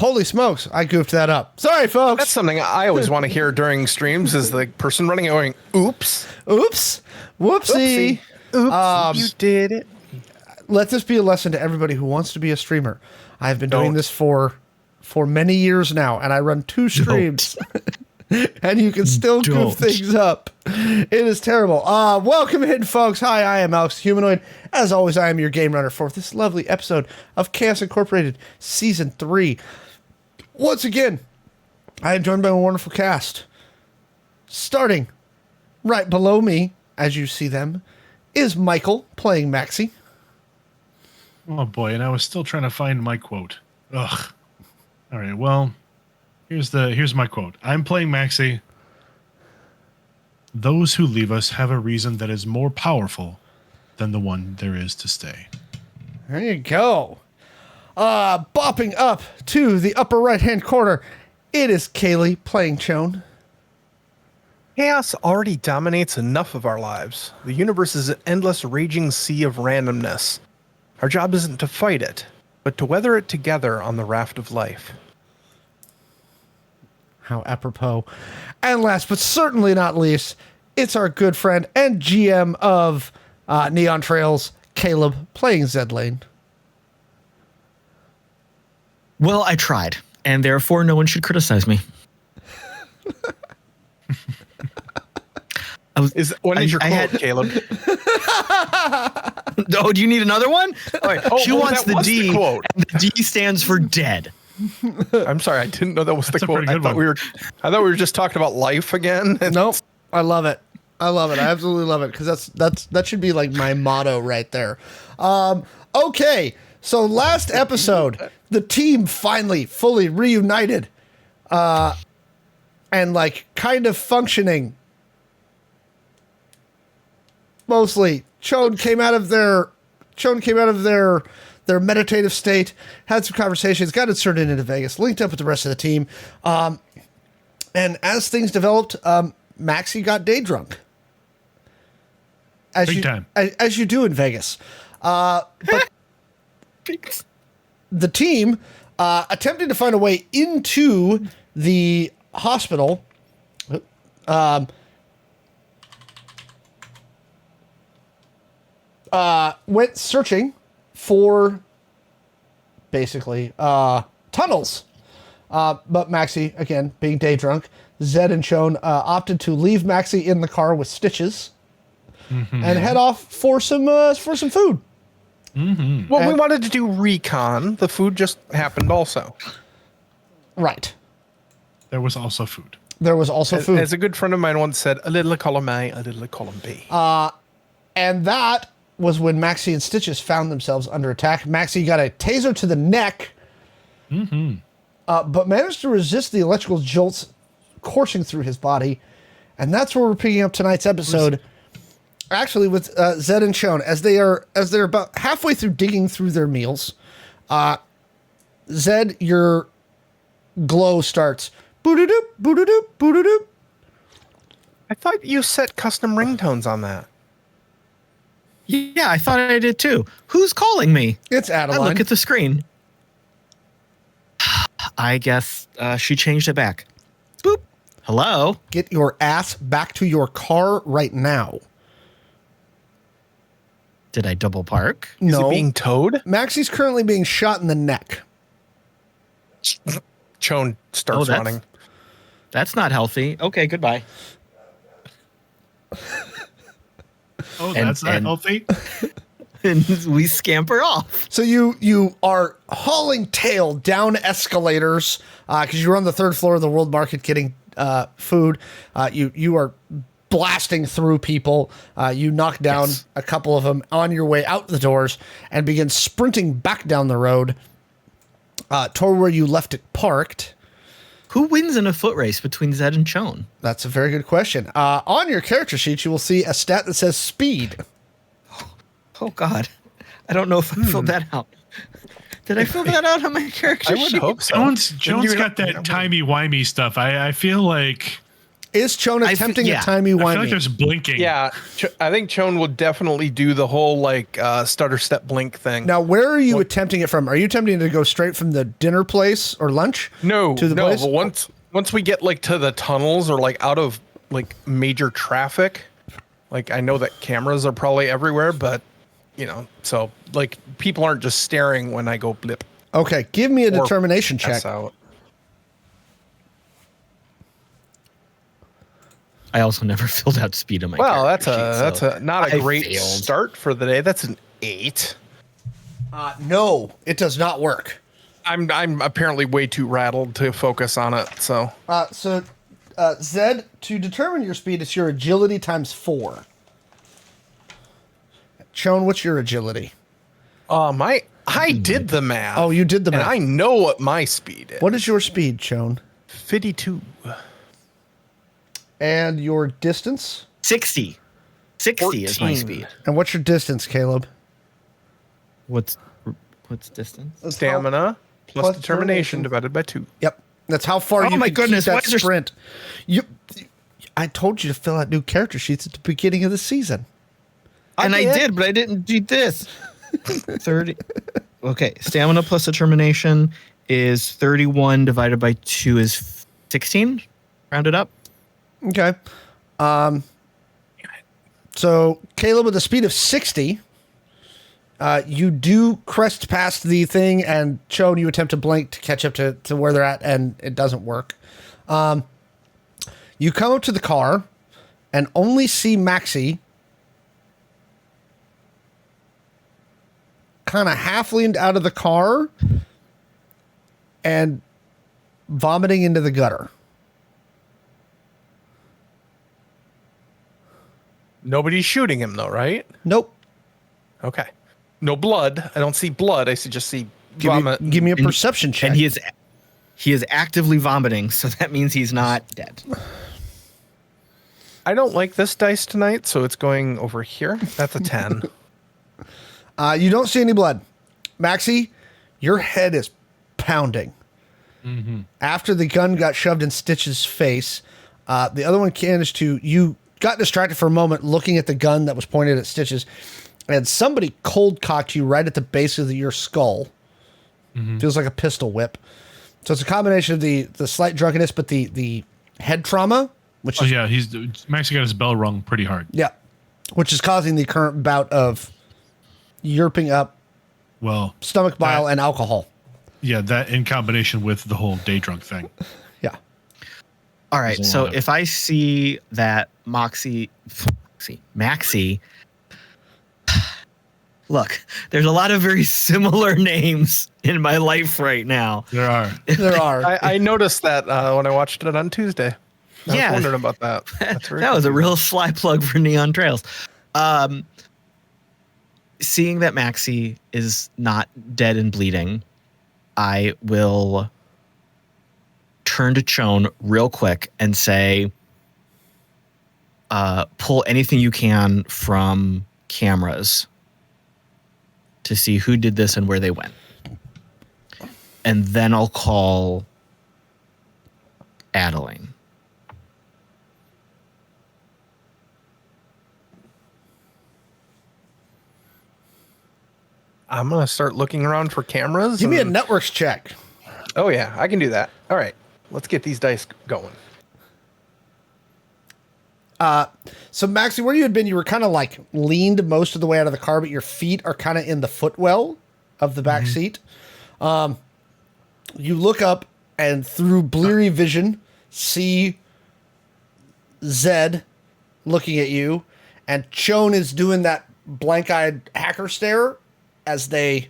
holy smokes, I goofed that up. Sorry, folks. That's something I always want to hear during streams is the person running and going, oops. Oops. Whoopsie. Oops, you did it. Let this be a lesson to everybody who wants to be a streamer. I've been doing this for many years now, and I run 2 streams. And you can still goof things up. It is terrible. Welcome in, folks. Hi, I am Alex Humanoid. As always, I am your game runner for this lovely episode of Chaos Incorporated Season 3. Once again, I am joined by a wonderful cast. Starting right below me, as you see them, is Michael playing Maxi. Oh boy, and I was still trying to find my quote. Ugh. All right, well, here's my quote. I'm playing Maxi. Those who leave us have a reason that is more powerful than the one there is to stay. There you go. Bopping up to the upper right-hand corner, it is Kaylee playing Shawn. Chaos already dominates enough of our lives. The universe is an endless raging sea of randomness. Our job isn't to fight it, but to weather it together on the raft of life. How apropos. And last but certainly not least, it's our good friend and GM of Neon Trails, Caleb, playing Zed Lane. Well, I tried, and therefore no one should criticize me. What is your quote, Caleb? Oh, do you need another one? All right. She wants the D, the quote. and the D stands for dead. I'm sorry, I didn't know that was the quote. I thought we were just talking about life again. Nope. I love it. I absolutely love it, because that should be like my motto right there. Okay, so last episode, the team finally fully reunited, and like kind of functioning. Mostly, Shawn came out of their meditative state, had some conversations, got inserted into Vegas, linked up with the rest of the team, and as things developed, Maxi got day drunk. Big time. As you do in Vegas. But the team attempted to find a way into the hospital. Went searching for basically tunnels. But Maxi, again, being day drunk, Zed and Shawn opted to leave Maxi in the car with stitches and head off for some food. Mm-hmm. Well, we wanted to do recon. The food just happened also. Right. There was also food. Food. As a good friend of mine once said, a little column A, a little column B. And that was when Maxi and Stitches found themselves under attack. Maxi got a taser to the neck, but managed to resist the electrical jolts coursing through his body. And that's where we're picking up tonight's episode. Actually, with Zed and Shawn, as they're about halfway through digging through their meals. Zed, your glow starts. Boo-doo-doop, boo-doo-doop, boo-doo-doop. I thought you set custom ringtones on that. Yeah, I thought I did too. Who's calling me? It's Adeline. I look at the screen. I guess she changed it back. Boop. Hello? Get your ass back to your car right now. Did I double park? Is it being towed? Maxi's currently being shot in the neck. Shawn starts running. That's not healthy. Okay, goodbye. Oh, that's not healthy. And we scamper off. So you are hauling tail down escalators because you're on the 3rd floor of the World Market getting food. You are blasting through people. You knock down a couple of them on your way out the doors and begin sprinting back down the road toward where you left it parked. Who wins in a foot race between Zed and Shawn? That's a very good question. On your character sheet, you will see a stat that says speed. Oh, God. I don't know if I filled that out. Did I fill that out on my character sheet? I would hope so. Jones got that timey-wimey stuff. I feel like Is Chone attempting a yeah. timey I feel wimey? like there's blinking. Yeah, I think Chone will definitely do the whole like stutter step blink thing. Now, where are you attempting it from? Are you attempting to go straight from the dinner place or lunch? No, to the place? but once we get like to the tunnels or like out of like major traffic, like I know that cameras are probably everywhere, but you know, so like people aren't just staring when I go blip. Okay, give me a determination check. Pass out. I also never filled out speed on my. Well, character sheet, not a I great failed. start for the day. That's an 8. No, it does not work. I'm apparently way too rattled to focus on it. So Zed, to determine your speed, it's your agility times 4. Chone, what's your agility? I did the math. Oh, you did the math. And I know what my speed is. What is your speed, Chone? 52. And your distance? 60. 60 is my 14. speed. And what's your distance, Caleb? What's distance? Stamina plus plus determination divided by 2. Yep. That's how far Oh you my can goodness, keep why that is there- sprint. I told you to fill out new character sheets at the beginning of the season. And I did, but I didn't do this. 30. Okay, stamina plus determination is 31 divided by 2 is 16. Rounded up. Okay. So Caleb, with a speed of 60, you do crest past the thing, and Chone, you attempt to blink to catch up to where they're at, and it doesn't work. You come up to the car and only see Maxi kind of half leaned out of the car and vomiting into the gutter. Nobody's shooting him though, right? Nope. Okay. No blood. I don't see blood. I just see vomit. Give me a perception check. And he is actively vomiting, so that means he's not dead. I don't like this dice tonight, so it's going over here. That's a 10. You don't see any blood. Maxi, your head is pounding. Mm-hmm. After the gun got shoved in Stitch's face, the other one managed to... You got distracted for a moment looking at the gun that was pointed at Stitch's, and somebody cold-cocked you right at the base of your skull. Mm-hmm. Feels like a pistol whip. So it's a combination of the slight drunkenness, but the head trauma, which is... yeah, Maxi got his bell rung pretty hard. Yeah. Which is causing the current bout of yerping up, Well, stomach bile, and alcohol. Yeah, that in combination with the whole day drunk thing. Yeah. All right, There's a so lot of- if I see that Maxi, look, there's a lot of very similar names in my life right now. There are. There are. I noticed that when I watched it on Tuesday. I Yeah. was wondering about that. That's very That was a confusing. real sly plug for Neon Trails. Seeing that Maxi is not dead and bleeding, I will turn to Chone real quick and say, pull anything you can from cameras to see who did this and where they went. And then I'll call Adeline. I'm going to start looking around for cameras. Give me a and- networks check. Oh, yeah, I can do that. All right. Let's get these dice going. So, Maxie, where you had been, you were kind of like leaned most of the way out of the car, but your feet are kind of in the footwell of the back seat. You look up and through bleary vision, see Zed looking at you, and Chone is doing that blank-eyed hacker stare as they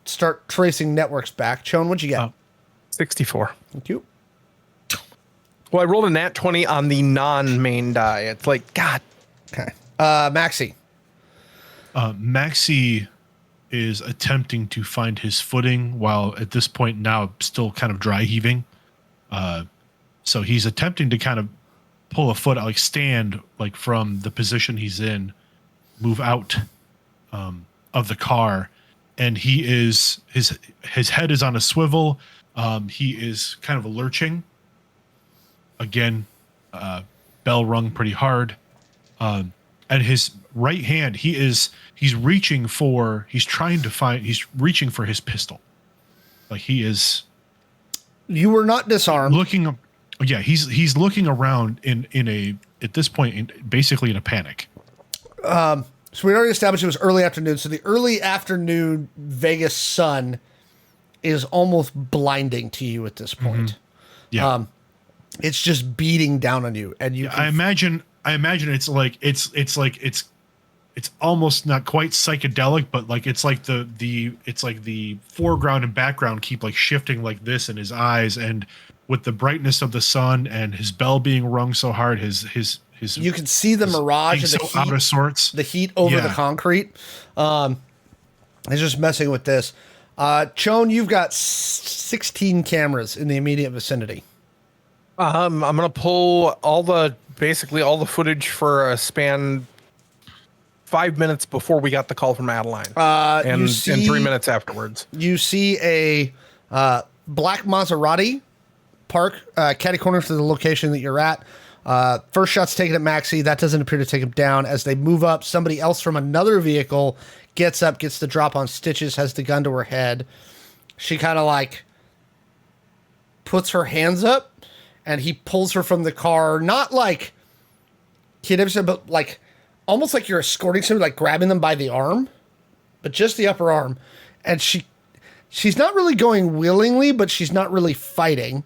start tracing networks back. Chone, what'd you get? 64. Thank you. Well, I rolled a nat 20 on the non-main die. It's like, God. Okay. Maxie. Maxi is attempting to find his footing while at this point now still kind of dry heaving. So he's attempting to kind of pull a foot, like stand like from the position he's in, move out of the car, and he is his head is on a swivel. He is kind of lurching. Again, bell rung pretty hard. And his right hand, he's reaching for his pistol. Like he is. You were not disarmed. He's looking around at this point, basically in a panic. So we already established it was early afternoon. So the early afternoon Vegas sun is almost blinding to you at this point. Mm-hmm. Yeah. It's just beating down on you, and you. I imagine it's almost not quite psychedelic, but like it's like the foreground and background keep like shifting like this in his eyes, and with the brightness of the sun and his bell being rung so hard, his you can see the mirage of the heat, out of sorts. The heat over the concrete. It's just messing with this. Shawn, you've got 16 cameras in the immediate vicinity. I'm gonna pull basically all the footage for a span 5 minutes before we got the call from Adeline, and 3 minutes afterwards. You see a black Maserati park catty corner to the location that you're at. First shot's taken at Maxi. That doesn't appear to take him down. As they move up, somebody else from another vehicle gets up, gets the drop on Stitches, has the gun to her head. She kind of like puts her hands up, and he pulls her from the car. Not like Kid episode, but like almost like you're escorting somebody, like grabbing them by the arm, but just the upper arm. And she's not really going willingly, but she's not really fighting.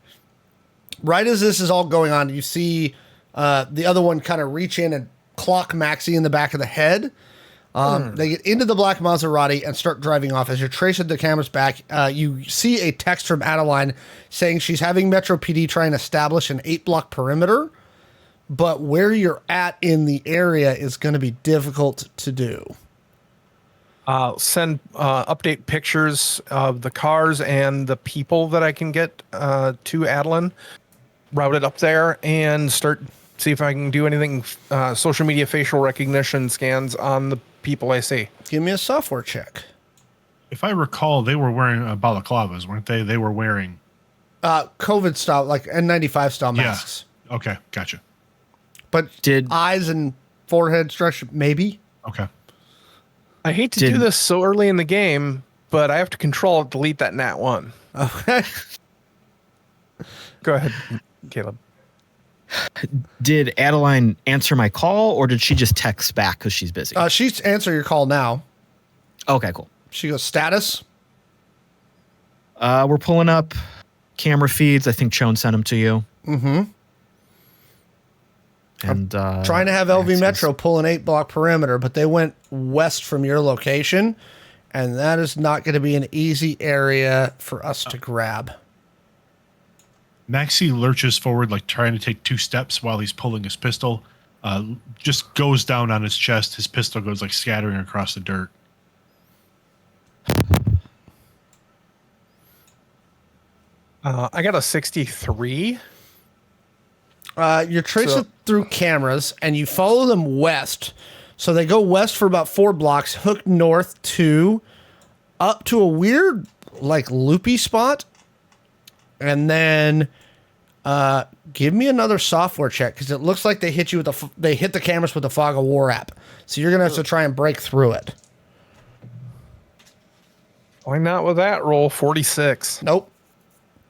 Right as this is all going on, you see the other one kind of reach in and clock Maxi in the back of the head. They get into the black Maserati and start driving off. As you're tracing the cameras back, you see a text from Adeline saying she's having Metro PD try and establish an 8-block perimeter, but where you're at in the area is going to be difficult to do. Send update pictures of the cars and the people that I can get to Adeline, route it up there, and see if I can do anything social media facial recognition scans on the people I see. Give me a software check. If I recall, they were wearing balaclavas, weren't they? They were wearing COVID style, like N95 style masks. Yeah. Okay, gotcha. But eyes and forehead structure, maybe. Okay. I hate to do this so early in the game, but I have to control delete that nat 1. Okay. Go ahead, Caleb. Did Adeline answer my call, or did she just text back because she's busy? She's answering your call now. Okay, cool. She goes, status? We're pulling up camera feeds. I think Shawn sent them to you. Mm-hmm. And trying to have LV Metro pull an 8-block perimeter, but they went west from your location, and that is not going to be an easy area for us to grab. Maxi lurches forward, like trying to take 2 steps while he's pulling his pistol. Just goes down on his chest. His pistol goes like scattering across the dirt. I got a 63. You're tracing through cameras, and you follow them west. So they go west for about 4 blocks, hook north up to a weird, like, loopy spot. And then give me another software check, because it looks like they hit you with they hit the cameras with the Fog of War app. So you're gonna have to try and break through it. Why not with that roll? 46. Nope.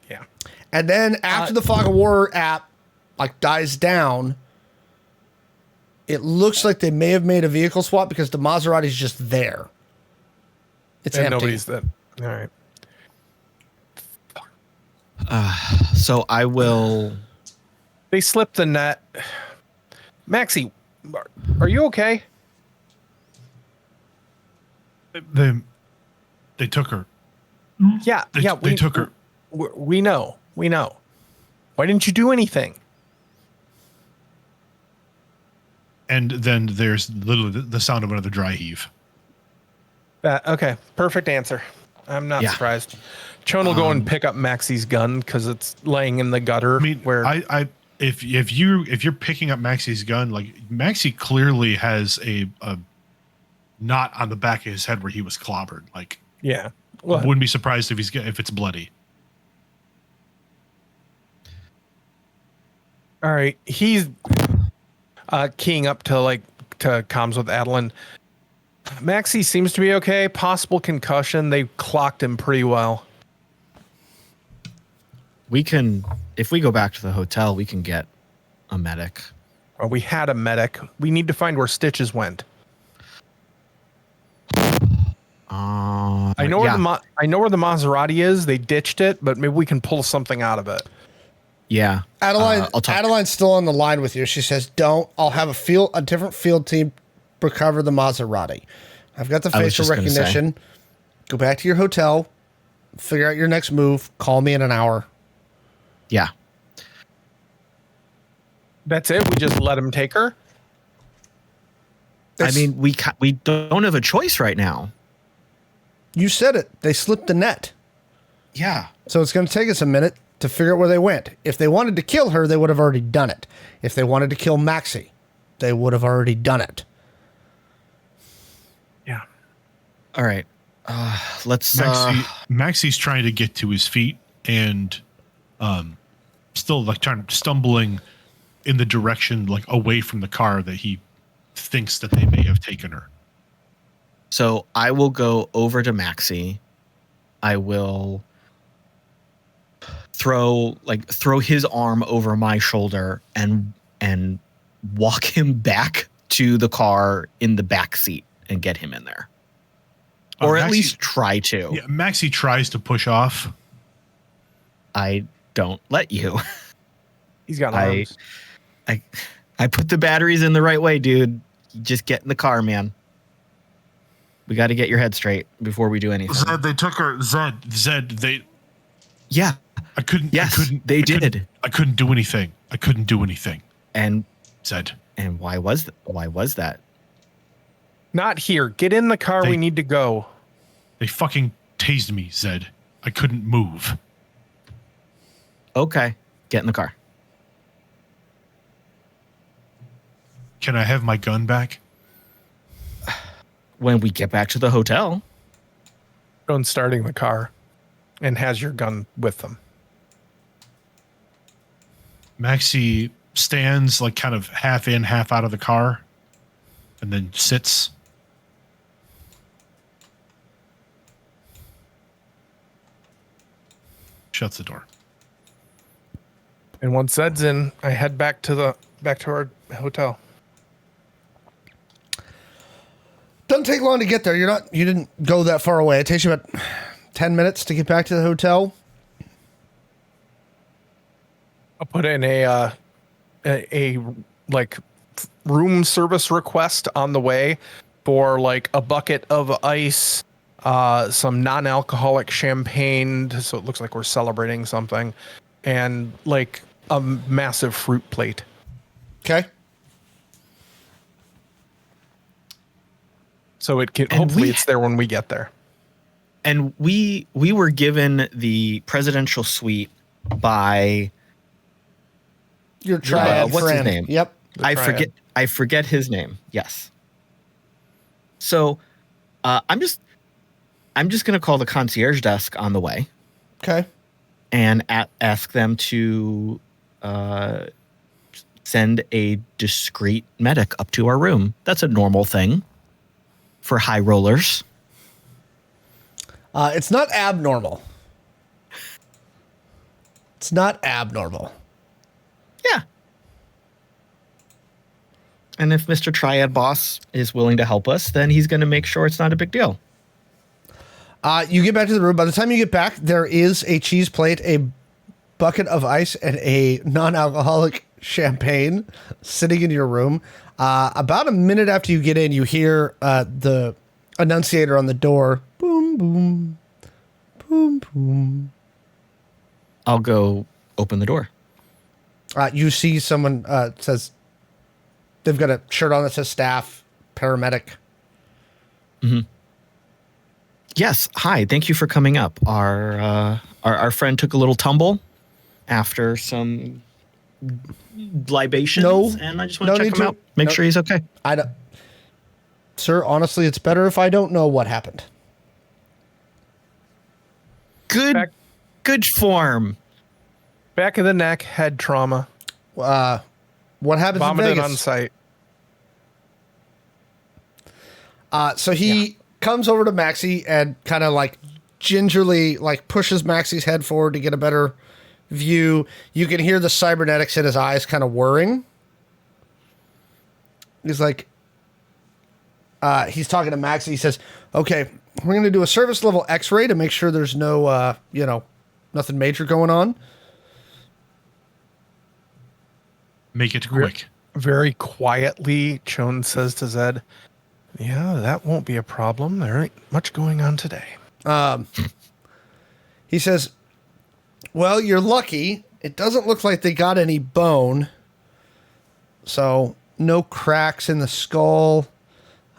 Yeah. And then after the Fog of War app like dies down, it looks like they may have made a vehicle swap, because the Maserati's just there. It's empty. Nobody's that. All right. So I will. They slipped the net. Maxi, are you okay? They took her. Yeah, They took her. We know. Why didn't you do anything? And then there's literally the sound of another dry heave. Okay, perfect answer. I'm not surprised. Shawn will go and pick up Maxi's gun because it's laying in the gutter. I mean, where if you're picking up Maxi's gun, like Maxi clearly has a knot on the back of his head where he was clobbered. Like, yeah, I wouldn't be surprised if it's bloody. All right, he's keying up to comms with Adeline. Maxi seems to be okay. Possible concussion. They clocked him pretty well. We can, if we go back to the hotel, we can get a medic. Well, we had a medic. We need to find where Stitches went. I know where the Maserati is. They ditched it, but maybe we can pull something out of it. Yeah. Adeline's still on the line with you. She says, "Don't. I'll have a different field team recover the Maserati. I've got the facial recognition. Go back to your hotel. Figure out your next move. Call me in an hour." Yeah. That's it. We just let him take her. I mean, we don't have a choice right now. You said it. They slipped the net. Yeah. So it's going to take us a minute to figure out where they went. If they wanted to kill her, they would have already done it. If they wanted to kill Maxi, they would have already done it. Yeah. All right. Let's. Maxi's trying to get to his feet and still stumbling in the direction away from the car that he thinks that they may have taken her. So I will go over to Maxi. I will throw his arm over my shoulder and walk him back to the car in the back seat and get him in there. Or at least try to. Yeah, Maxi tries to push off. I don't let you. He's got arms. I put the batteries in the right way, dude. Just get in the car, man. We got to get your head straight before we do anything. Zed, they took her. Zed, they. Yeah. I couldn't. Yes, I couldn't, they I did. I couldn't do anything. I couldn't do anything. And Zed. And why was that? Not here. Get in the car. We need to go. They fucking tased me, Zed. I couldn't move. Okay. Get in the car. Can I have my gun back? When we get back to the hotel. Joan's starting the car and has your gun with them. Maxi stands kind of half in, half out of the car and then sits. Shuts the door. And once Zed's in, I head back to our hotel. Doesn't take long to get there. You didn't go that far away. It takes you about 10 minutes to get back to the hotel. I'll put in a room service request on the way for a bucket of ice, some non-alcoholic champagne, so it looks like we're celebrating something, and a massive fruit plate. Okay. So it can hopefully it's there when we get there. And we were given the presidential suite by your triad what's friend. His name? Yep. I forget his name. Yes. So I'm just gonna call the concierge desk on the way. Okay. And ask them to send a discreet medic up to our room. That's a normal thing for high rollers. It's not abnormal. It's not abnormal. Yeah. And if Mr. Triad Boss is willing to help us, then he's going to make sure it's not a big deal. You get back to the room. By the time you get back, there is a cheese plate, a bucket of ice, and a non-alcoholic champagne sitting in your room. About a minute after you get in, you hear the annunciator on the door. Boom, boom, boom, boom. I'll go open the door. You see someone says they've got a shirt on that says staff, paramedic. Mm-hmm. Yes. Hi. Thank you for coming up. Our friend took a little tumble after some libations, and I just want to check him out. Make sure he's okay. Sir, honestly, it's better if I don't know what happened. Good form. Back of the neck, head trauma. what happens Vomited in Vegas? on site. So he comes over to Maxi and kind of like gingerly like pushes Maxi's head forward to get a better view. You can hear the cybernetics in his eyes kind of whirring. He's like, he's talking to Maxi. He says, okay, we're going to do a service level x-ray to make sure there's no, nothing major going on. Make it quick. Very quietly, Chon says to Zed, yeah, that won't be a problem. There ain't much going on today. He says, well, you're lucky. It doesn't look like they got any bone. So no cracks in the skull.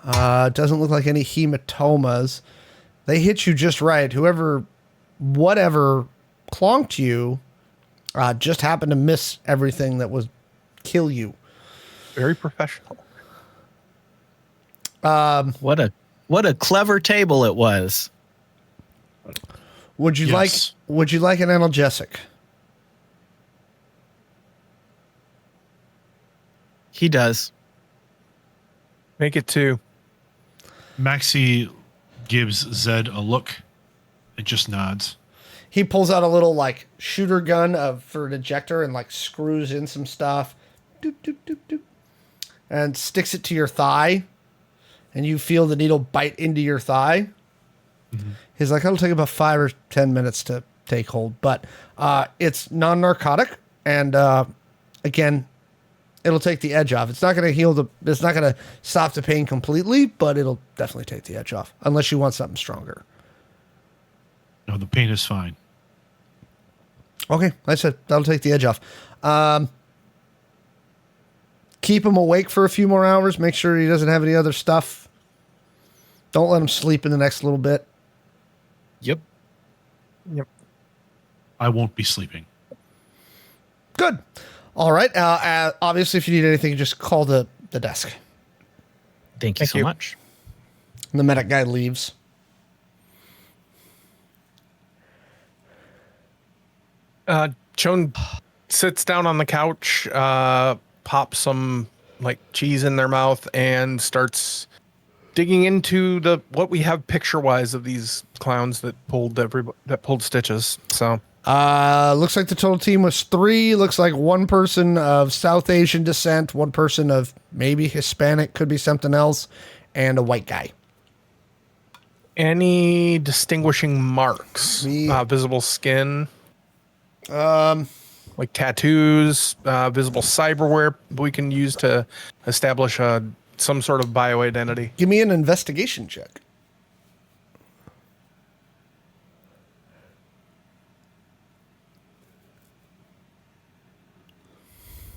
Doesn't look like any hematomas. They hit you just right. Whatever clonked you, just happened to miss everything that was kill you. Very professional. What a clever table it was. Would you like an analgesic? He does. Make it 2. Maxi gives Zed a look and just nods. He pulls out a little like shooter gun for an ejector and like screws in some stuff. Doop, doop, doop, doop, and sticks it to your thigh. And you feel the needle bite into your thigh. Mm-hmm. He's like, it'll take about 5 or 10 minutes to take hold. But it's non-narcotic. And again, it'll take the edge off. It's not going to it's not going to stop the pain completely, but it'll definitely take the edge off. Unless you want something stronger. No, the pain is fine. Okay, I said that'll take the edge off. Keep him awake for a few more hours. Make sure he doesn't have any other stuff. Don't let him sleep in the next little bit. Yep. I won't be sleeping. Good. All right. Obviously, if you need anything, just call the desk. Thank you so much. And the medic guy leaves. Chon sits down on the couch, pops some like cheese in their mouth, and starts digging into what we have picture wise of these clowns that pulled stitches. So looks like the total team was 3. Looks like one person of South Asian descent, one person of maybe Hispanic, could be something else, and a white guy. Any distinguishing marks? Visible skin? Like tattoos, visible cyberware we can use to establish some sort of bioidentity. Give me an investigation check.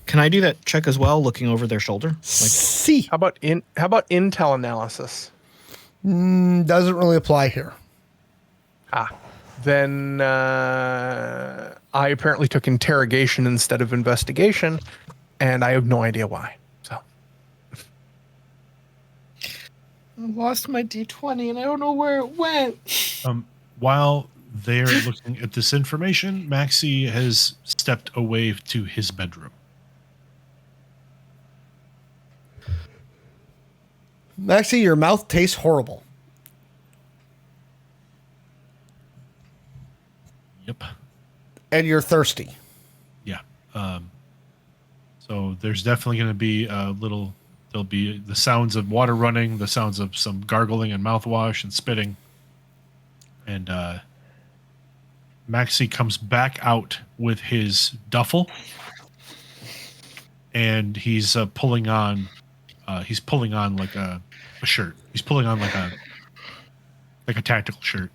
Can I do that check as well, looking over their shoulder? See. How about intel analysis? Doesn't really apply here. Then I apparently took interrogation instead of investigation, and I have no idea why. So I lost my D20 and I don't know where it went. While they're looking at this information, Maxi has stepped away to his bedroom. Maxi, your mouth tastes horrible. Yep. And you're thirsty. Yeah. So there's definitely going to be there'll be the sounds of water running, the sounds of some gargling and mouthwash and spitting. And Maxi comes back out with his duffel, and he's pulling on like a shirt. He's pulling on like a tactical shirt.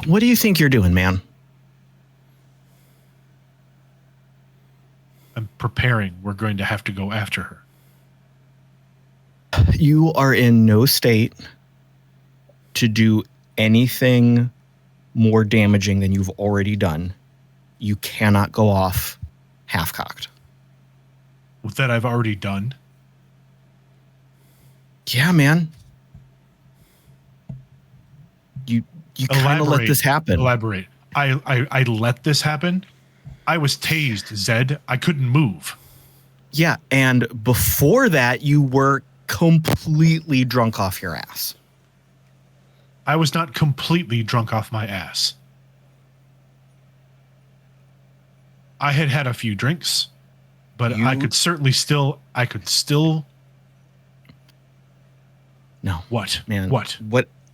What do you think you're doing, man? I'm preparing. We're going to have to go after her. You are in no state to do anything more damaging than you've already done. You cannot go off half-cocked. With that I've already done. Yeah, man. You kind of let this happen. Elaborate. I let this happen. I was tased, Zed. I couldn't move. Yeah, and before that, you were completely drunk off your ass. I was not completely drunk off my ass. I had had a few drinks, but I could still. No. What? Man. What?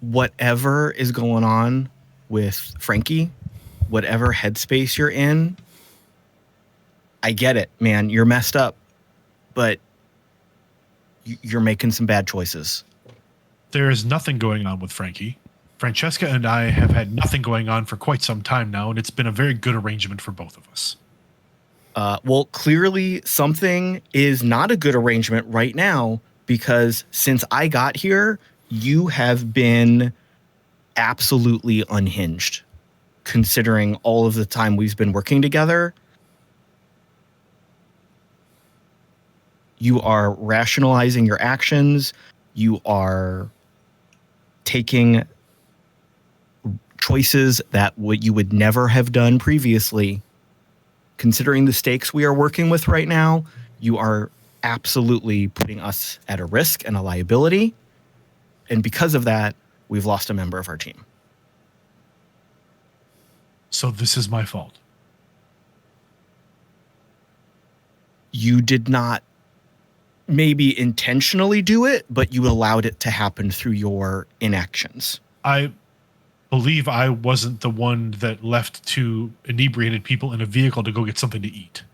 Whatever is going on with Frankie, whatever headspace you're in, I get it, man. You're messed up, but you're making some bad choices. There is nothing going on with Frankie. Francesca and I have had nothing going on for quite some time now, and it's been a very good arrangement for both of us. Well, clearly something is not a good arrangement right now, because since I got here, you have been absolutely unhinged, considering all of the time we've been working together. You are rationalizing your actions. You are taking choices that you would never have done previously. Considering the stakes we are working with right now, you are absolutely putting us at a risk and a liability. And because of that, we've lost a member of our team. So this is my fault. You did not maybe intentionally do it, but you allowed it to happen through your inactions. I believe I wasn't the one that left two inebriated people in a vehicle to go get something to eat.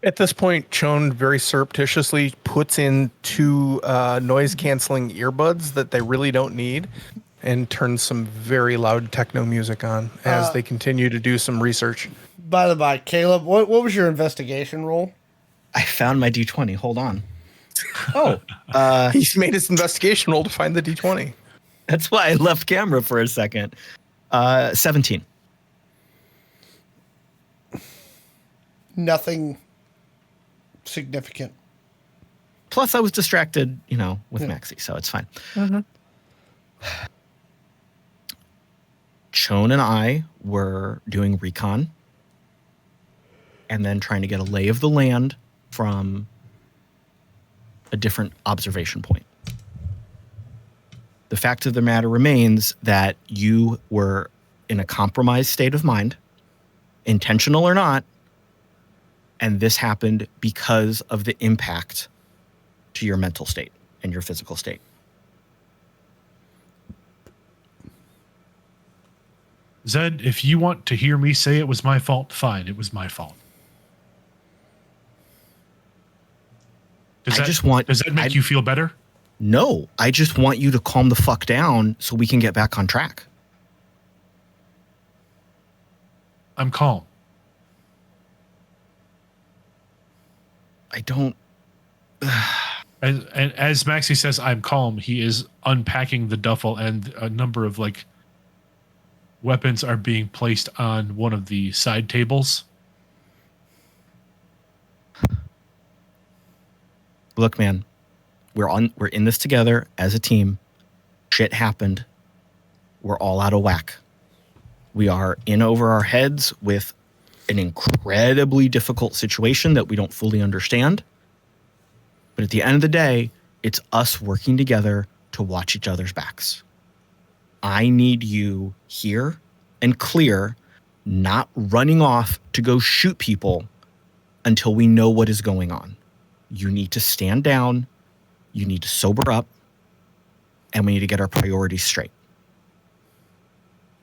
At this point, Shawn very surreptitiously puts in two noise-canceling earbuds that they really don't need and turns some very loud techno music on as they continue to do some research. By the by, Caleb, what was your investigation roll? I found my D20. Hold on. Oh. He's made his investigation roll to find the D20. That's why I left camera for a second. 17. Nothing significant. Plus, I was distracted, with Maxi, so it's fine. Mm-hmm. Shawn and I were doing recon and then trying to get a lay of the land from a different observation point. The fact of the matter remains that you were in a compromised state of mind, intentional or not, and this happened because of the impact to your mental state and your physical state. Zed, if you want to hear me say it was my fault, fine, it was my fault. Does that make you feel better? No, I just want you to calm the fuck down so we can get back on track. I'm calm. I don't... And as Maxi says, I'm calm, he is unpacking the duffel, and a number of weapons are being placed on one of the side tables. Look, man, we're in this together as a team. Shit happened. We're all out of whack. We are in over our heads with an incredibly difficult situation that we don't fully understand. But at the end of the day, it's us working together to watch each other's backs. I need you here and clear, not running off to go shoot people until we know what is going on. You need to stand down, you need to sober up, and we need to get our priorities straight.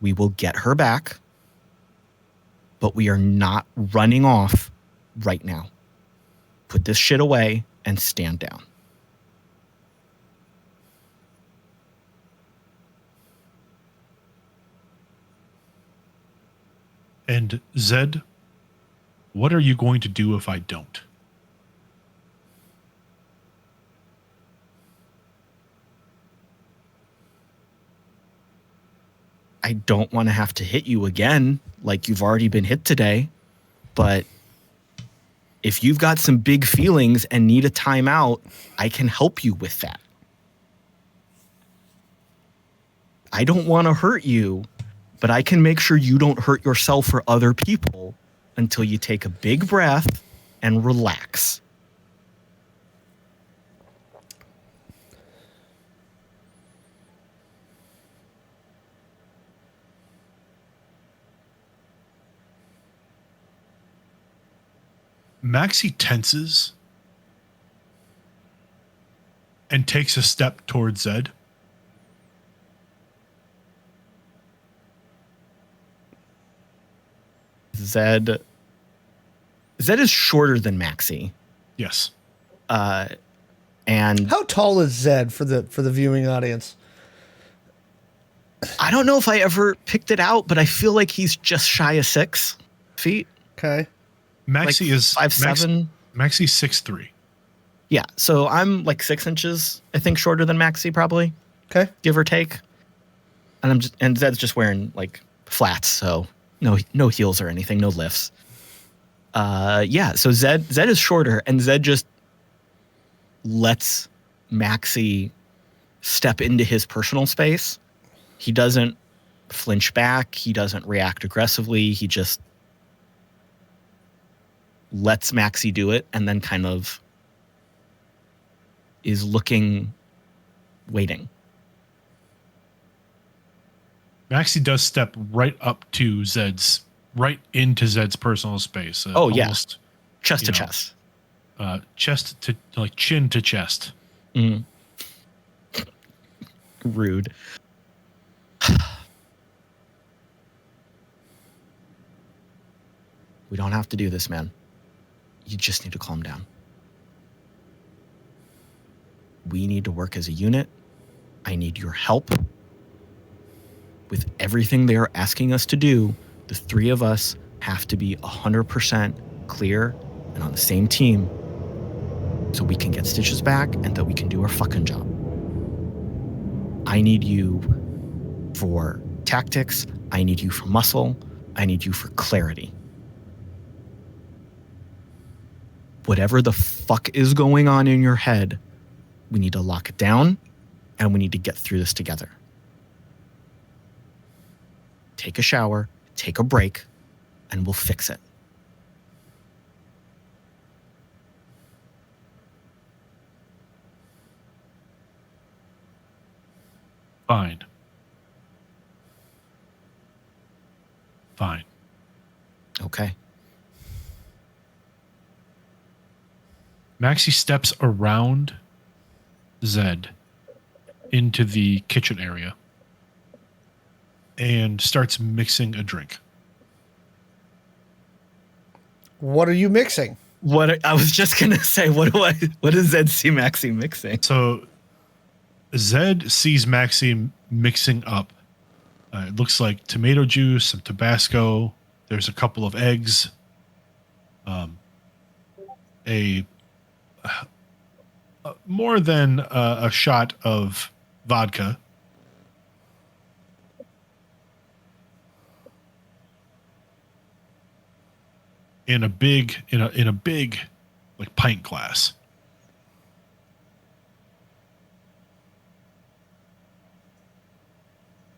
We will get her back, but we are not running off right now. Put this shit away and stand down. And Zed, what are you going to do if I don't? I don't want to have to hit you again like you've already been hit today, but if you've got some big feelings and need a timeout, I can help you with that. I don't want to hurt you, but I can make sure you don't hurt yourself or other people until you take a big breath and relax. Maxi tenses and takes a step towards Zed. Zed is shorter than Maxi. Yes. And how tall is Zed for the viewing audience? I don't know if I ever picked it out, but I feel like he's just shy of 6 feet. Okay. Maxi like is 5'7". Maxi's 6'3". Yeah, so I'm like 6 inches, I think, shorter than Maxi, probably. Okay. Give or take. And Zed's just wearing like flats, so no heels or anything, no lifts. So Zed is shorter, and Zed just lets Maxi step into his personal space. He doesn't flinch back. He doesn't react aggressively. He just lets Maxi do it, and then kind of is looking, waiting. Maxi does step right into Zed's personal space. Almost, chest to chest. Chest to, like, chin to chest. Mm. Rude. We don't have to do this, man. You just need to calm down. We need to work as a unit. I need your help. With everything they are asking us to do, the three of us have to be 100% clear and on the same team so we can get Stitches back and that we can do our fucking job. I need you for tactics. I need you for muscle. I need you for clarity. Whatever the fuck is going on in your head, we need to lock it down and we need to get through this together. Take a shower, take a break, and we'll fix it. Fine. Okay. Maxi steps around Zed into the kitchen area and starts mixing a drink. What are you mixing? I was just gonna say, what does Zed see Maxi mixing? So Zed sees Maxi mixing up. It looks like tomato juice, some Tabasco. There's a couple of eggs. More than a shot of vodka. In a big like pint glass.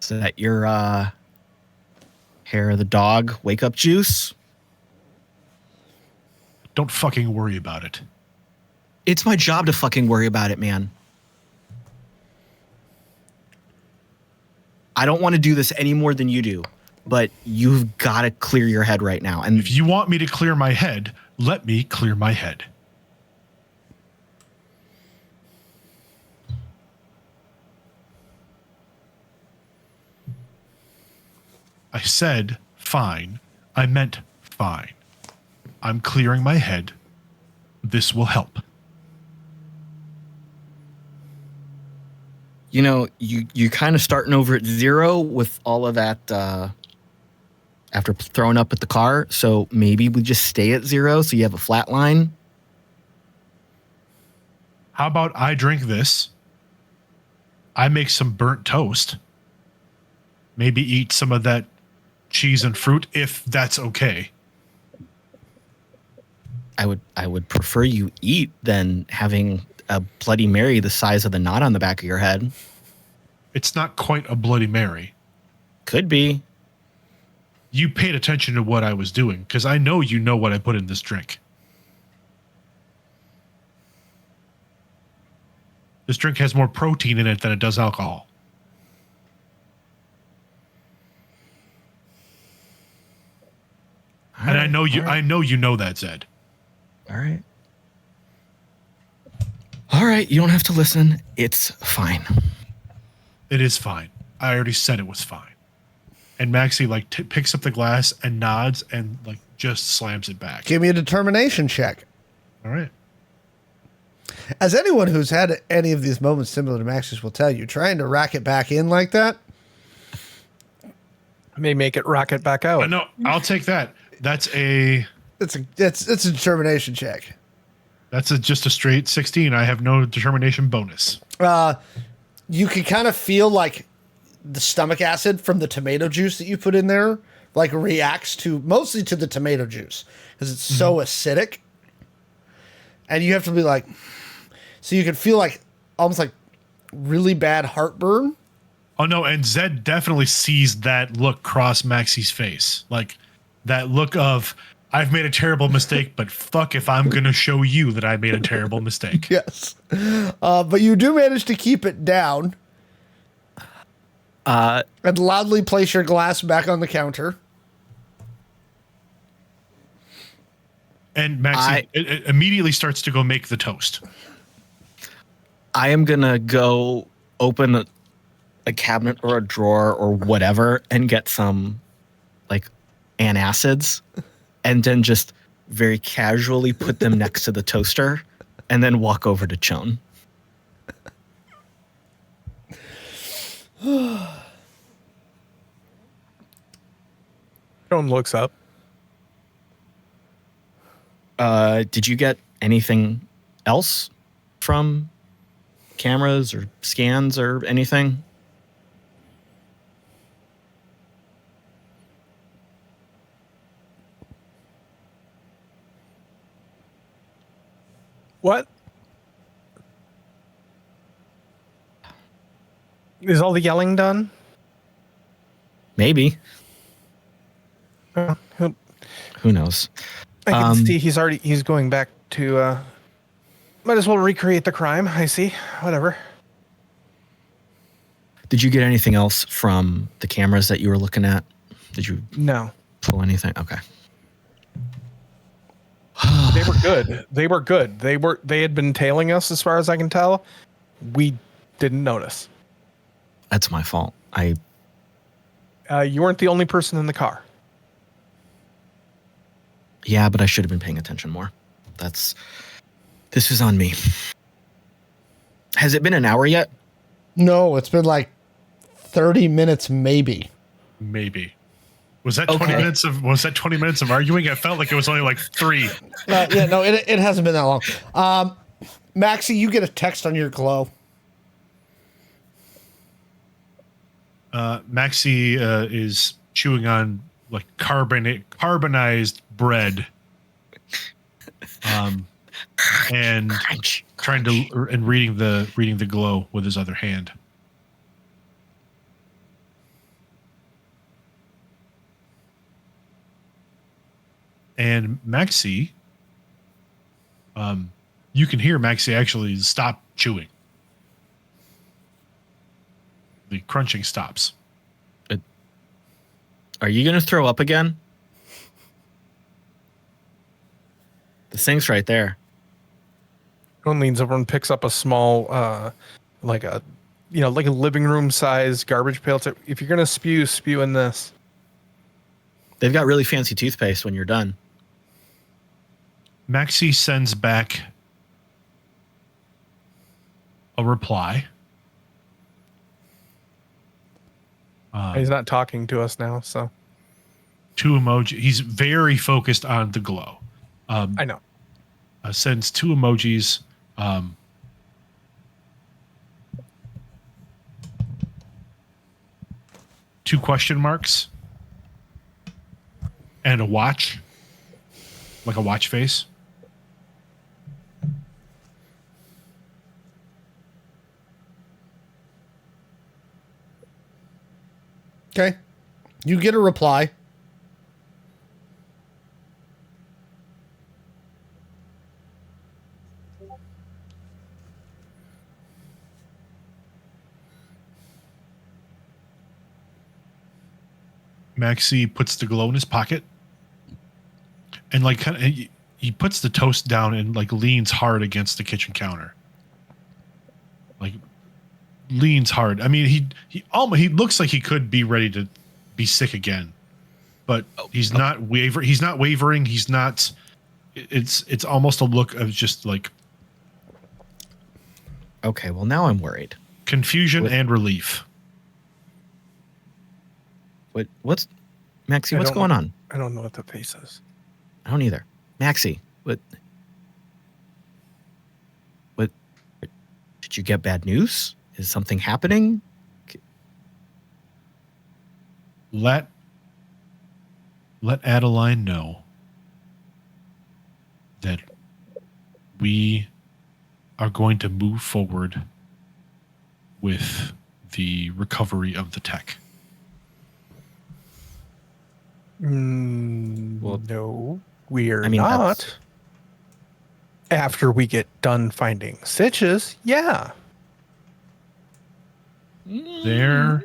Is that your hair of the dog wake up juice? Don't fucking worry about it. It's my job to fucking worry about it, man. I don't want to do this any more than you do, but you've got to clear your head right now. And if you want me to clear my head, let me clear my head. I said fine. I meant fine. I'm clearing my head. This will help. You know, you kind of starting over at 0 with all of that after throwing up at the car. So maybe we just stay at 0 so you have a flat line. How about I drink this? I make some burnt toast. Maybe eat some of that cheese and fruit if that's okay. I would prefer you eat than having a Bloody Mary the size of the knot on the back of your head. It's not quite a Bloody Mary. Could be. You paid attention to what I was doing because I know you know what I put in this drink. This drink has more protein in it than it does alcohol. All And right, I know you know that, Zed. All right. All right, you don't have to listen. It's fine. It is fine. I already said it was fine. And Maxi like picks up the glass and nods and like just slams it back. Give me a determination check. All right. As anyone who's had any of these moments similar to Max's will tell you, trying to rack it back in like that may make it rocket back out. No, I'll take that. That's a it's a determination check. That's just a straight 16. I have no determination bonus. You can kind of feel like the stomach acid from the tomato juice that you put in there, like reacts to mostly to the tomato juice because it's so acidic. And you have to be like, so you can feel like almost like really bad heartburn. Oh no, and Zed definitely sees that look cross Maxi's face. Like that look of, I've made a terrible mistake, but fuck if I'm going to show you that I made a terrible mistake. Yes. But you do manage to keep it down. And loudly place your glass back on the counter. And Maxi it immediately starts to go make the toast. I am going to go open a cabinet or a drawer or whatever and get some like antacids and then just very casually put them next to the toaster and then walk over to Chone. Shawn looks up. Did you get anything else from cameras or scans or anything? What? Is all the yelling done? Maybe. Who Who knows? I can see he's going back to might as well recreate the crime. I see. Whatever. Did you get anything else from the cameras that you were looking at? Did you No. pull anything? Okay. They were good. They were good. They had been tailing us as far as I can tell. We didn't notice. That's my fault. You weren't the only person in the car. Yeah, but I should have been paying attention more. This is on me. Has it been an hour yet? No, it's been like 30 minutes, maybe. Maybe. Was that 20 minutes of arguing? I felt like it was only like 3. Yeah, no, it hasn't been that long. Maxi, you get a text on your glow. Maxi is chewing on like carbonized bread, and Crunch. trying to and reading the glow with his other hand. And Maxi, you can hear Maxi actually stop chewing. The crunching stops. Are you going to throw up again? The sink's right there. Shawn leans over and picks up a small, like a living room size garbage pail. If you're gonna spew in this. They've got really fancy toothpaste when you're done. Maxi sends back a reply. He's not talking to us now, so 2 emoji. He's very focused on the glow. I know. Sends 2 emojis. 2 question marks and a watch, like a watch face. Okay. You get a reply. Maxi puts the glow in his pocket and like kind of he puts the toast down and like leans hard against the kitchen counter. Like leans hard. I mean, he looks like he could be ready to be sick again, but he's not wavering. He's not wavering. He's not. It's almost a look of just like. Okay, well now I'm worried. Confusion and relief. What's Maxi? What's going on? I don't know what the face is. I don't either. Maxi, what? Did you get bad news? Is something happening? Let Adeline know that we are going to move forward with the recovery of the tech. Well, no, we're not. That's... After we get done finding Stitches, yeah. There.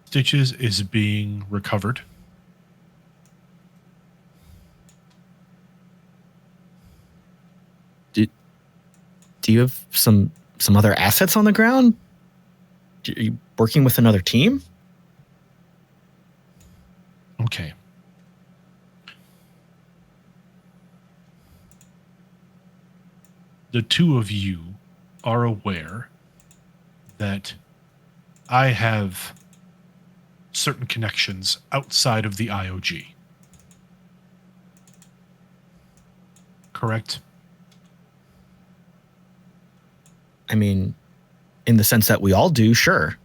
Stitches is being recovered. Do you have some other assets on the ground? Are you working with another team? Okay. The two of you are aware that I have certain connections outside of the IOG. Correct? I mean, in the sense that we all do, sure.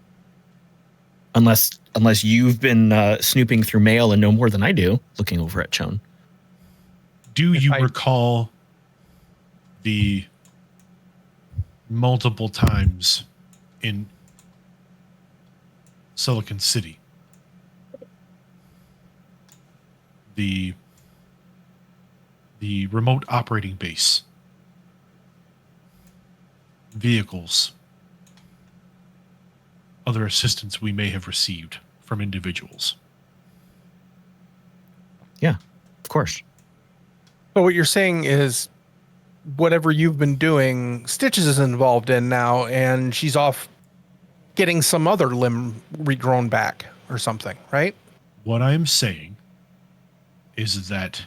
Unless you've been snooping through mail and know more than I do, looking over at Shawn. Do you recall the multiple times in Silicon City? The remote operating base, vehicles, other assistance we may have received from individuals. Yeah, of course. So what you're saying is whatever you've been doing, Stitches is involved in now, and she's off getting some other limb regrown back or something, right? What I'm saying is that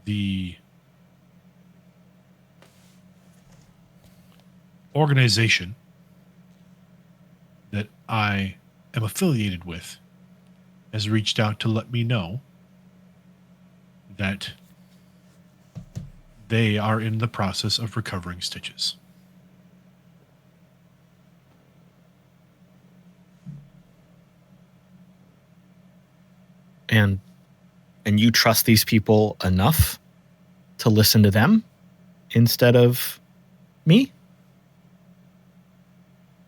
the organization that I am affiliated with has reached out to let me know that they are in the process of recovering Stitches. And you trust these people enough to listen to them instead of me?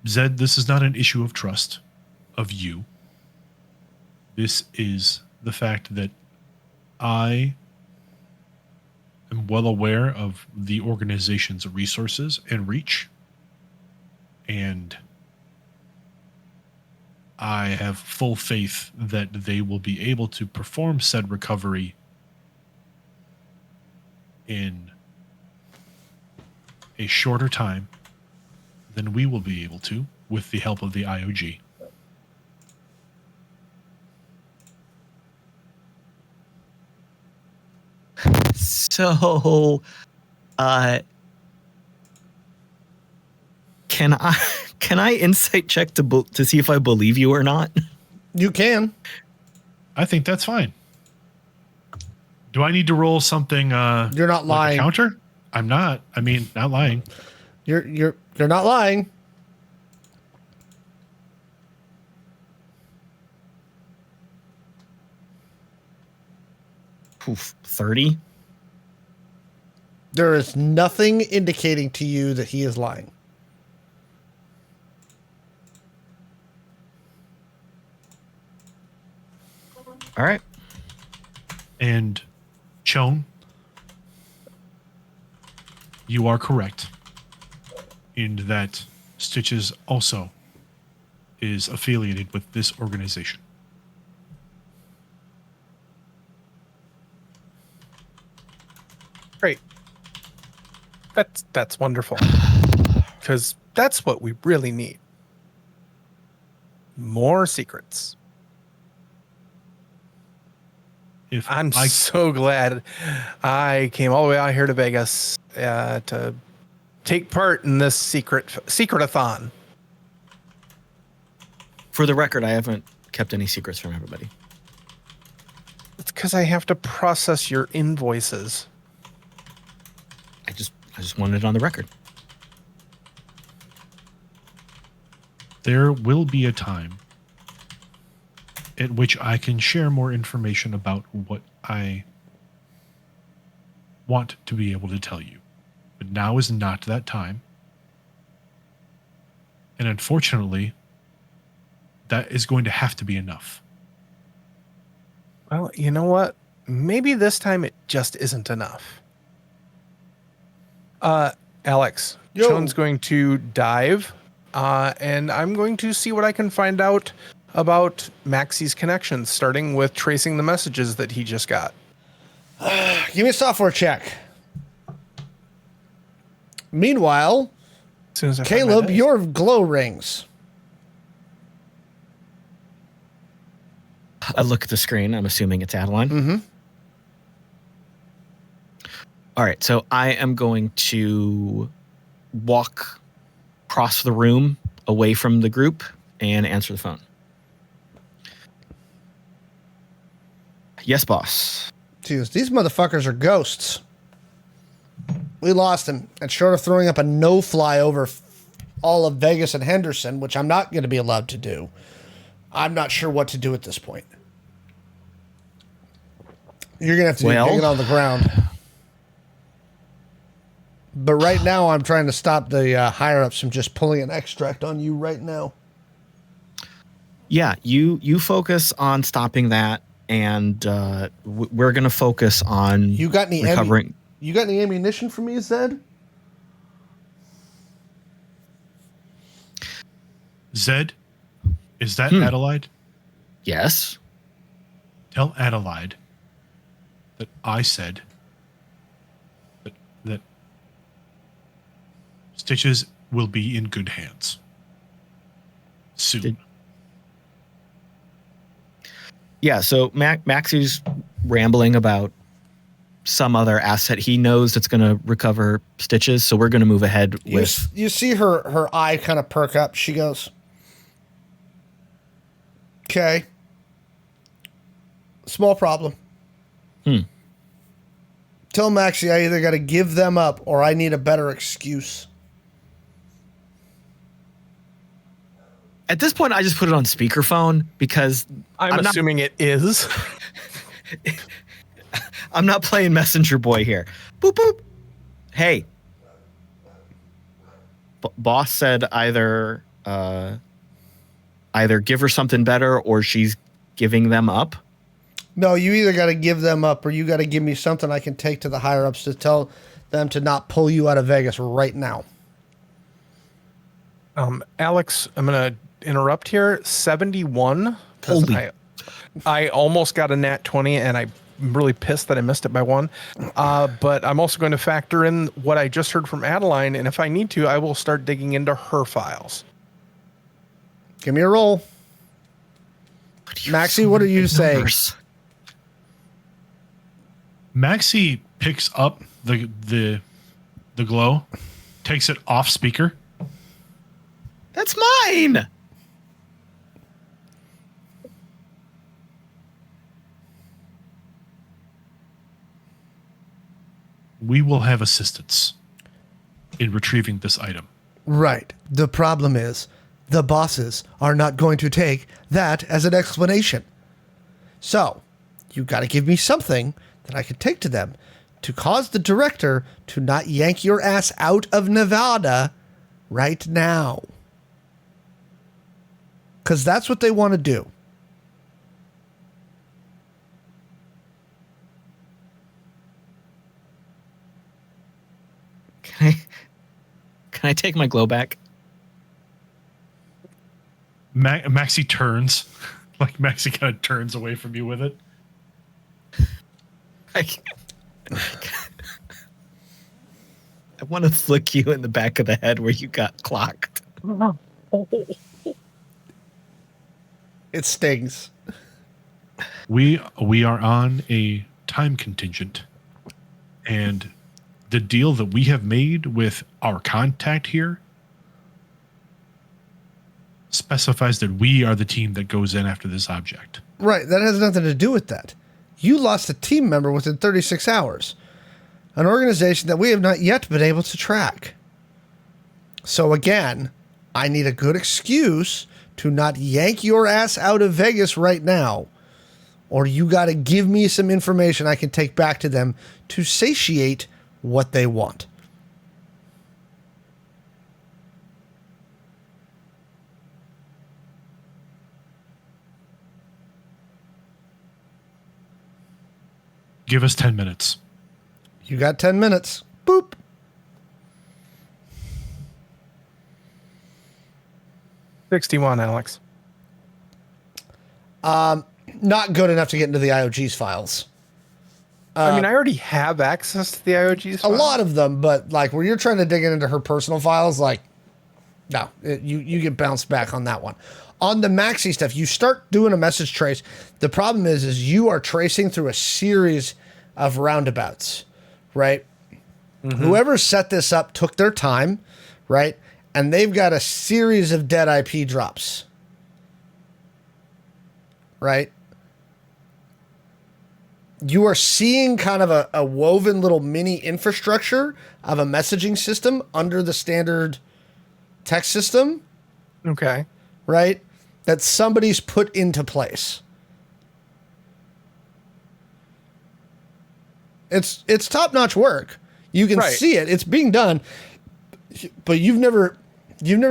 Zed, this is not an issue of trust of you. This is the fact that I am well aware of the organization's resources and reach, and I have full faith that they will be able to perform said recovery in a shorter time than we will be able to with the help of the IOG. So, can I insight check to see if I believe you or not? You can. I think that's fine. Do I need to roll something? You're not lying. Like a counter? I'm not. I mean, not lying. You're not lying. Oof, 30. There is nothing indicating to you that he is lying. All right. And Shawn, you are correct in that Stitches also is affiliated with this organization. Great. That's wonderful. Because that's what we really need. More secrets. I'm so glad I came all the way out here to Vegas to take part in this secret-a-thon. For the record, I haven't kept any secrets from everybody. It's because I have to process your invoices. I just wanted it on the record. There will be a time at which I can share more information about what I want to be able to tell you. But now is not that time. And unfortunately, that is going to have to be enough. Well, you know what? Maybe this time it just isn't enough. Alex, Yo. Shawn's going to dive, and I'm going to see what I can find out about Maxi's connections, starting with tracing the messages that he just got. Give me a software check. Meanwhile, As soon as I find my Caleb, dice. your glow rings. I look at the screen. I'm assuming it's Adeline. Mm-hmm. All right. So I am going to walk across the room away from the group and answer the phone. Yes, boss. Jeez, these motherfuckers are ghosts. We lost him, and short of throwing up a no-fly over all of Vegas and Henderson, which I'm not going to be allowed to do, I'm not sure what to do at this point. You're going to have to dig it on the ground. But right now, I'm trying to stop the higher-ups from just pulling an extract on you right now. Yeah, you focus on stopping that, and we're going to focus on You got any recovering. You got any ammunition for me, Zed? Zed, is that Adelaide? Yes. Tell Adelaide that I said that Stitches will be in good hands soon. Yeah, so Maxi's rambling about some other asset he knows that's going to recover Stitches, so we're going to move ahead with... You see her eye kind of perk up. She goes, okay. Small problem. Tell Maxi I either got to give them up or I need a better excuse. At this point, I just put it on speakerphone because I'm assuming it is. I'm not playing messenger boy here. Boop, boop. Hey. Boss said either give her something better or she's giving them up. No, you either got to give them up or you got to give me something I can take to the higher-ups to tell them to not pull you out of Vegas right now. Alex, I'm going to interrupt here. 71. I almost got a nat 20, and I'm really pissed that I missed it by one. But I'm also going to factor in what I just heard from Adeline, and if I need to, I will start digging into her files. Give me a roll. Maxi, what are you saying? Maxi picks up the glow, takes it off speaker. That's mine. We will have assistance in retrieving this item. Right. The problem is the bosses are not going to take that as an explanation. So you got to give me something that I can take to them. to cause the director to not yank your ass out of Nevada right now. Because that's what they want to do. Can I take my glow back? Maxi turns. Like Maxi kind of turns away from you with it. I want to flick you in the back of the head where you got clocked. It stings. We are on a time contingent, and the deal that we have made with our contact here specifies that we are the team that goes in after this object. Right, that has nothing to do with that. You lost a team member within 36 hours. An organization that we have not yet been able to track. So again, I need a good excuse to not yank your ass out of Vegas right now. Or you got to give me some information I can take back to them to satiate what they want. Give us 10 minutes. You got 10 minutes. Boop. $61, Alex. Not good enough to get into the IOG's files. I mean, I already have access to the IOG's files. A lot of them, but like where you're trying to dig into her personal files, like, no, you get bounced back on that one. On the Maxi stuff, you start doing a message trace. The problem is you are tracing through a series of roundabouts, right? Mm-hmm. Whoever set this up took their time, right? And they've got a series of dead IP drops, right? You are seeing kind of a woven little mini infrastructure of a messaging system under the standard text system. Okay. Right? That somebody's put into place. It's top-notch work. You can see it. It's being done. But you've never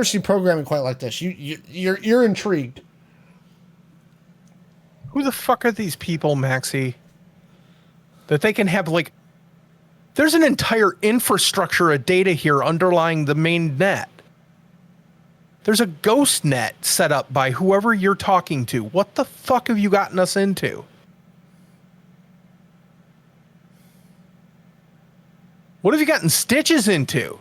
seen programming quite like this. You're intrigued. Who the fuck are these people, Maxi? That they can have, like, there's an entire infrastructure of data here underlying the main net. There's a ghost net set up by whoever you're talking to. What the fuck have you gotten us into? What have you gotten Stitches into?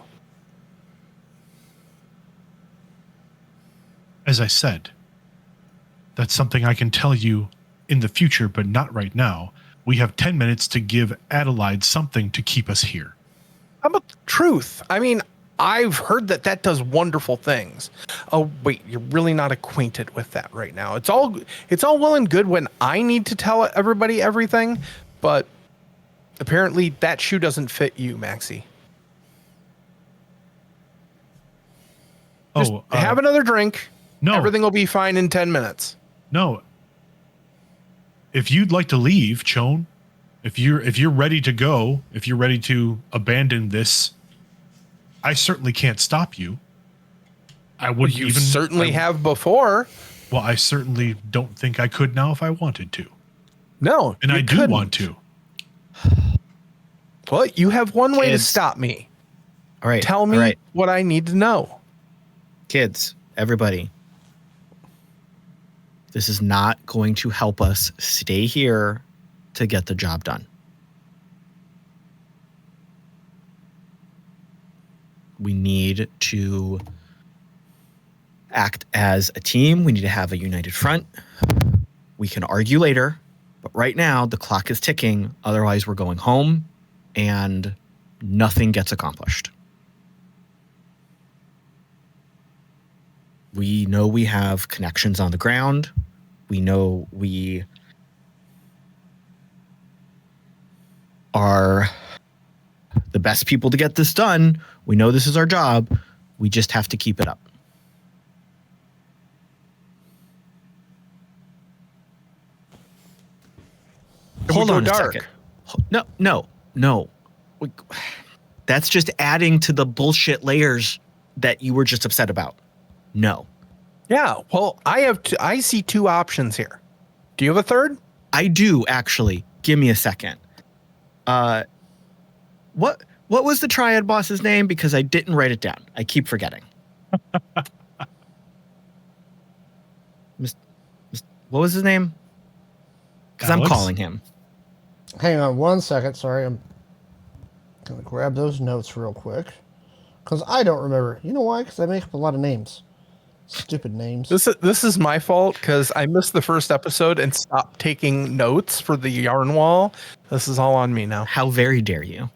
As I said, that's something I can tell you in the future, but not right now. We have 10 minutes to give Adelaide something to keep us here. How about the truth? I mean, I've heard that does wonderful things. Oh, wait, you're really not acquainted with that right now. It's all well and good when I need to tell everybody everything, but apparently that shoe doesn't fit you, Maxi. Just have another drink. No. Everything will be fine in 10 minutes. No. If you'd like to leave, Chone, if you're ready to go, if you're ready to abandon this, I certainly can't stop you. I wouldn't you certainly have before. Well, I certainly don't think I could now if I wanted to. No, and I do want to. Well, you have one way to stop me. All right. Tell me what I need to know. Kids, everybody. This is not going to help us stay here to get the job done. We need to act as a team. We need to have a united front. We can argue later, but right now the clock is ticking. Otherwise, we're going home and nothing gets accomplished. We know we have connections on the ground. We know we are the best people to get this done. We know this is our job. We just have to keep it up. Hold on a second. No. That's just adding to the bullshit layers that you were just upset about. No. Yeah, well, I see two options here. Do you have a third? I do, actually. Give me a second. What was the triad boss's name? Because I didn't write it down. I keep forgetting. What was his name? Because I'm calling him. Hang on 1 second. Sorry, I'm going to grab those notes real quick. Because I don't remember. You know why? Because I make up a lot of names. Stupid names. This is my fault because I missed the first episode and stopped taking notes for the yarn wall. This is all on me now. How very dare you?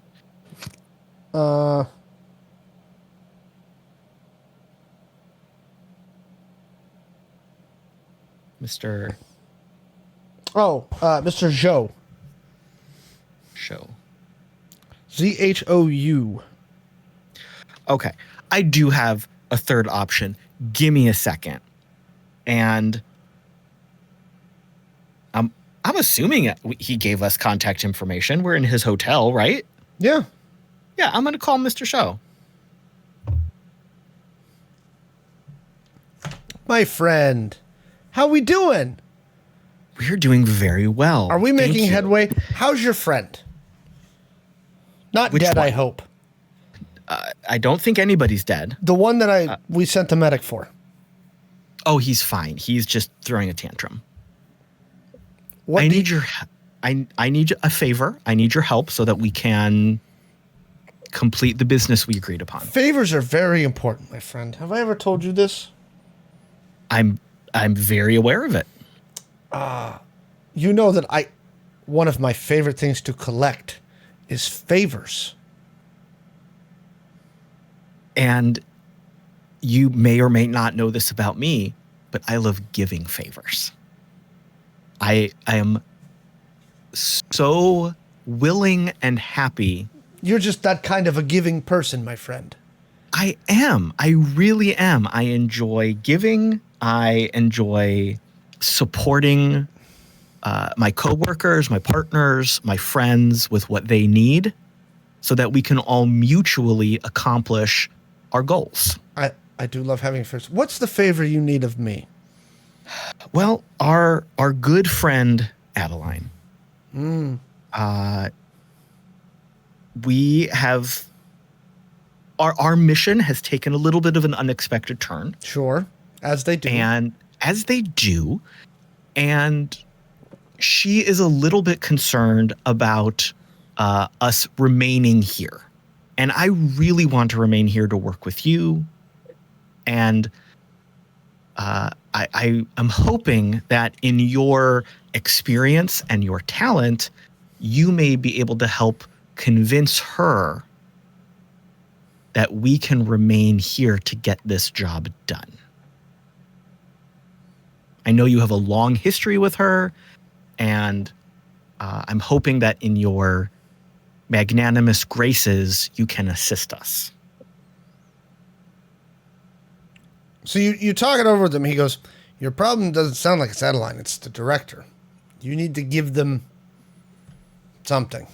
Mr. Mr. Zhou. Show. Zhou. Okay. I do have a third option. Give me a second. And I'm assuming he gave us contact information. We're in his hotel, right? Yeah. Yeah, I'm going to call Mr. Show. My friend, how we doing? We're doing very well. Are we making headway? How's your friend? Not Which dead, one? I hope. I don't think anybody's dead. The one that we sent the medic for. Oh, he's fine. He's just throwing a tantrum. What I need a favor. I need your help so that we can complete the business we agreed upon. Favors are very important, my friend. Have I ever told you this? I'm very aware of it. You know that one of my favorite things to collect is favors. And you may or may not know this about me, but I love giving favors. I am so willing and happy. You're just that kind of a giving person, my friend. I am. I really am. I enjoy giving. I enjoy supporting my coworkers, my partners, my friends with what they need so that we can all mutually accomplish our goals. I do love having favors. What's the favor you need of me? Well, our good friend Adeline. We have our mission has taken a little bit of an unexpected turn. Sure, as they do. And she is a little bit concerned about us remaining here. And I really want to remain here to work with you. And I'm hoping that in your experience and your talent, you may be able to help convince her that we can remain here to get this job done. I know you have a long history with her, and I'm hoping that in your magnanimous graces, you can assist us. So you talk it over with him. He goes, your problem doesn't sound like it's Adeline. It's the director. You need to give them something.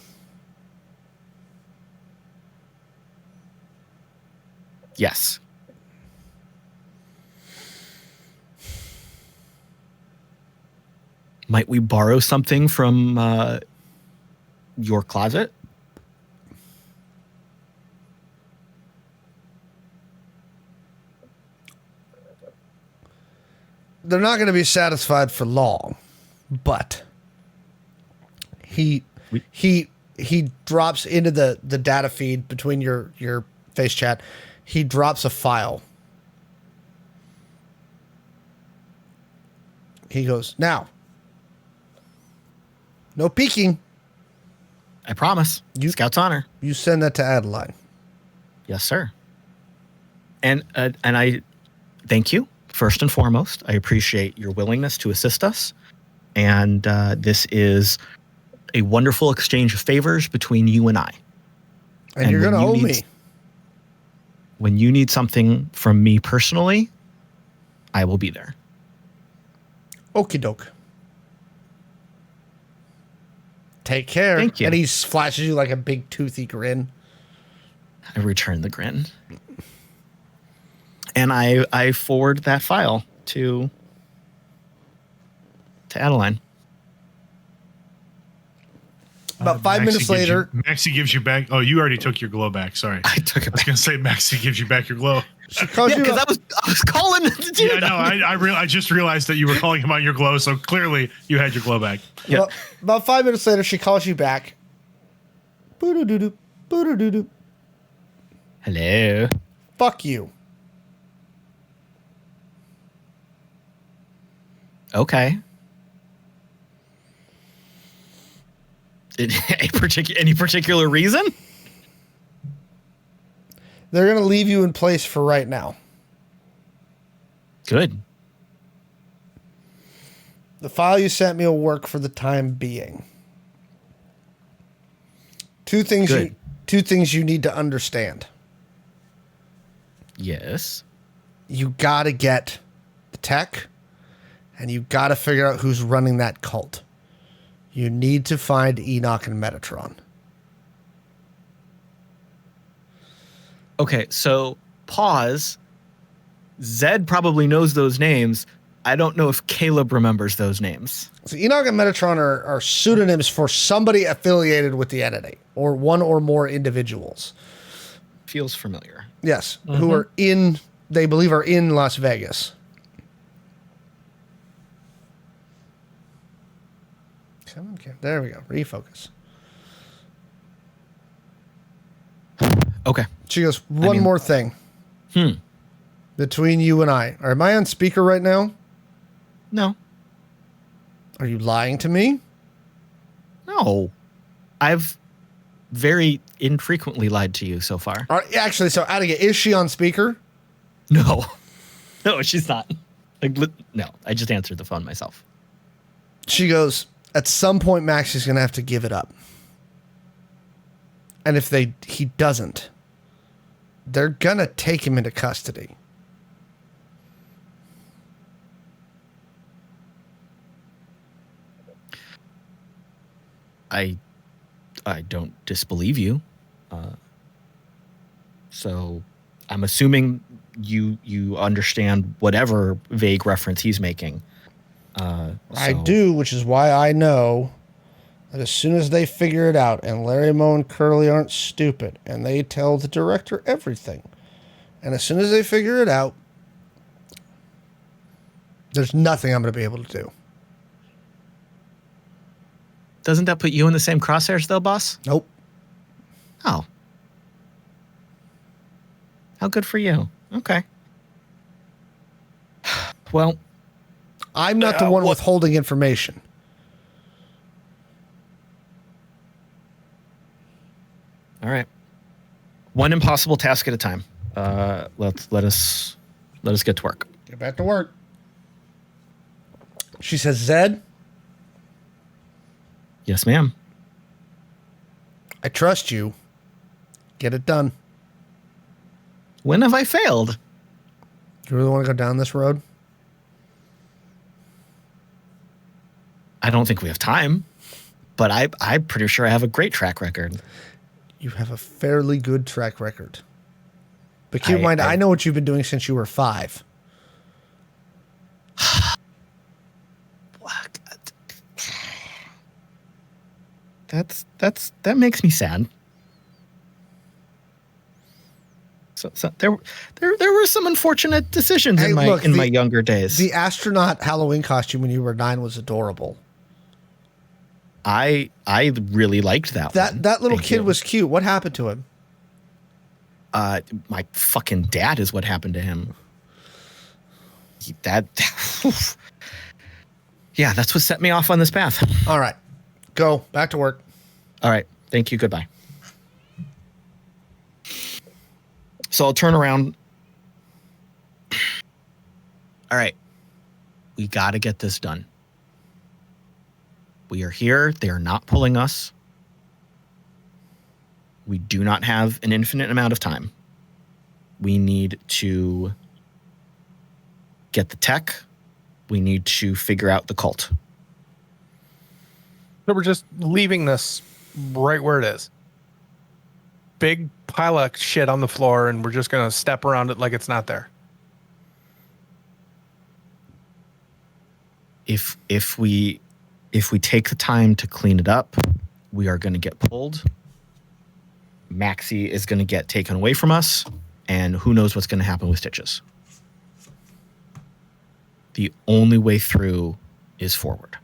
Yes. Might we borrow something from your closet? They're not going to be satisfied for long, but he drops into the data feed between your face chat. He drops a file. He goes, now, no peeking. I promise. Scout's honor. You send that to Adeline. Yes, sir. And I thank you. First and foremost, I appreciate your willingness to assist us. And this is a wonderful exchange of favors between you and I. And you're going to owe me. When you need something from me personally, I will be there. Okie doke. Take care. Thank you. And he flashes you like a big toothy grin. I return the grin. And I forward that file to Adeline. About 5 minutes later. Maxi gives you back. Oh, you already took your glow back. Sorry. I took it I was back. going to say Maxi gives you back your glow. She calls you because I was calling to do Yeah, that. no, I just realized that you were calling him on your glow, so clearly you had your glow back. Yeah. About 5 minutes later, she calls you back. Boo-doo-doo-doo. Boo-doo-doo-doo. Hello. Fuck you. Okay. Any particular reason? They're going to leave you in place for right now. Good. The file you sent me will work for the time being. Two things you need to understand. Yes. You got to get the tech, and you got to figure out who's running that cult. You need to find Enoch and Metatron. Okay, so pause. Zed probably knows those names. I don't know if Caleb remembers those names. So Enoch and Metatron are pseudonyms for somebody affiliated with the entity, or one or more individuals. Feels familiar. Yes, who are they believe are in Las Vegas. Come on, there we go. Refocus. Okay. She goes, one more thing. Between you and I. Am I on speaker right now? No. Are you lying to me? No. I've very infrequently lied to you so far. Actually, so Adiga, is she on speaker? No. No, she's not. No, I just answered the phone myself. She goes, at some point, Max is going to have to give it up. And if he doesn't, they're going to take him into custody. I don't disbelieve you. So I'm assuming you understand whatever vague reference he's making. I do, which is why I know that as soon as they figure it out, and Larry, Moe, and Curly aren't stupid, and they tell the director everything, and as soon as they figure it out, there's nothing I'm going to be able to do. Doesn't that put you in the same crosshairs, though, boss? Nope. Oh. How good for you. Okay. Well, I'm not the one withholding information. all right. One impossible task at a time. Let us get to work. Get back to work. She says, Zed, Yes, ma'am. I trust you. Get it done. When have I failed? Do you really want to go down this road? I don't think we have time, but I'm pretty sure I have a great track record. You have a fairly good track record. But keep in mind, I know what you've been doing since you were 5. That makes me sad. So there were some unfortunate decisions in my younger days. The astronaut Halloween costume when you were 9 was adorable. I really liked that one. That little kid was cute. What happened to him? My fucking dad is what happened to him. Yeah, that's what set me off on this path. All right. Go. Back to work. All right. Thank you. Goodbye. So I'll turn around. All right. We got to get this done. We are here. They are not pulling us. We do not have an infinite amount of time. We need to get the tech. We need to figure out the cult. So we're just leaving this right where it is. Big pile of shit on the floor, and we're just gonna step around it like it's not there. If we take the time to clean it up, we are going to get pulled. Maxi is going to get taken away from us, and who knows what's going to happen with Stitches. The only way through is forward.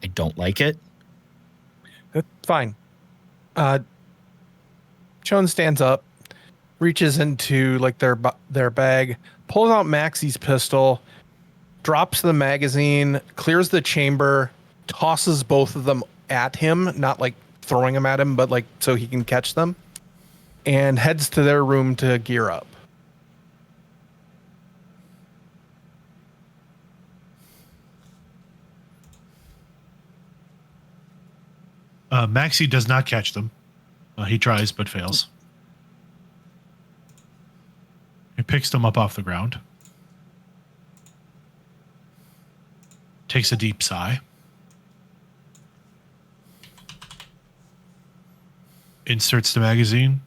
I don't like it. That's fine. Shawn stands up, reaches into like their bag, pulls out Maxi's pistol, drops the magazine, clears the chamber, tosses both of them at him, not like throwing them at him, but like so he can catch them, and heads to their room to gear up. Maxi does not catch them. He tries but fails. He picks them up off the ground. Takes a deep sigh. Inserts the magazine.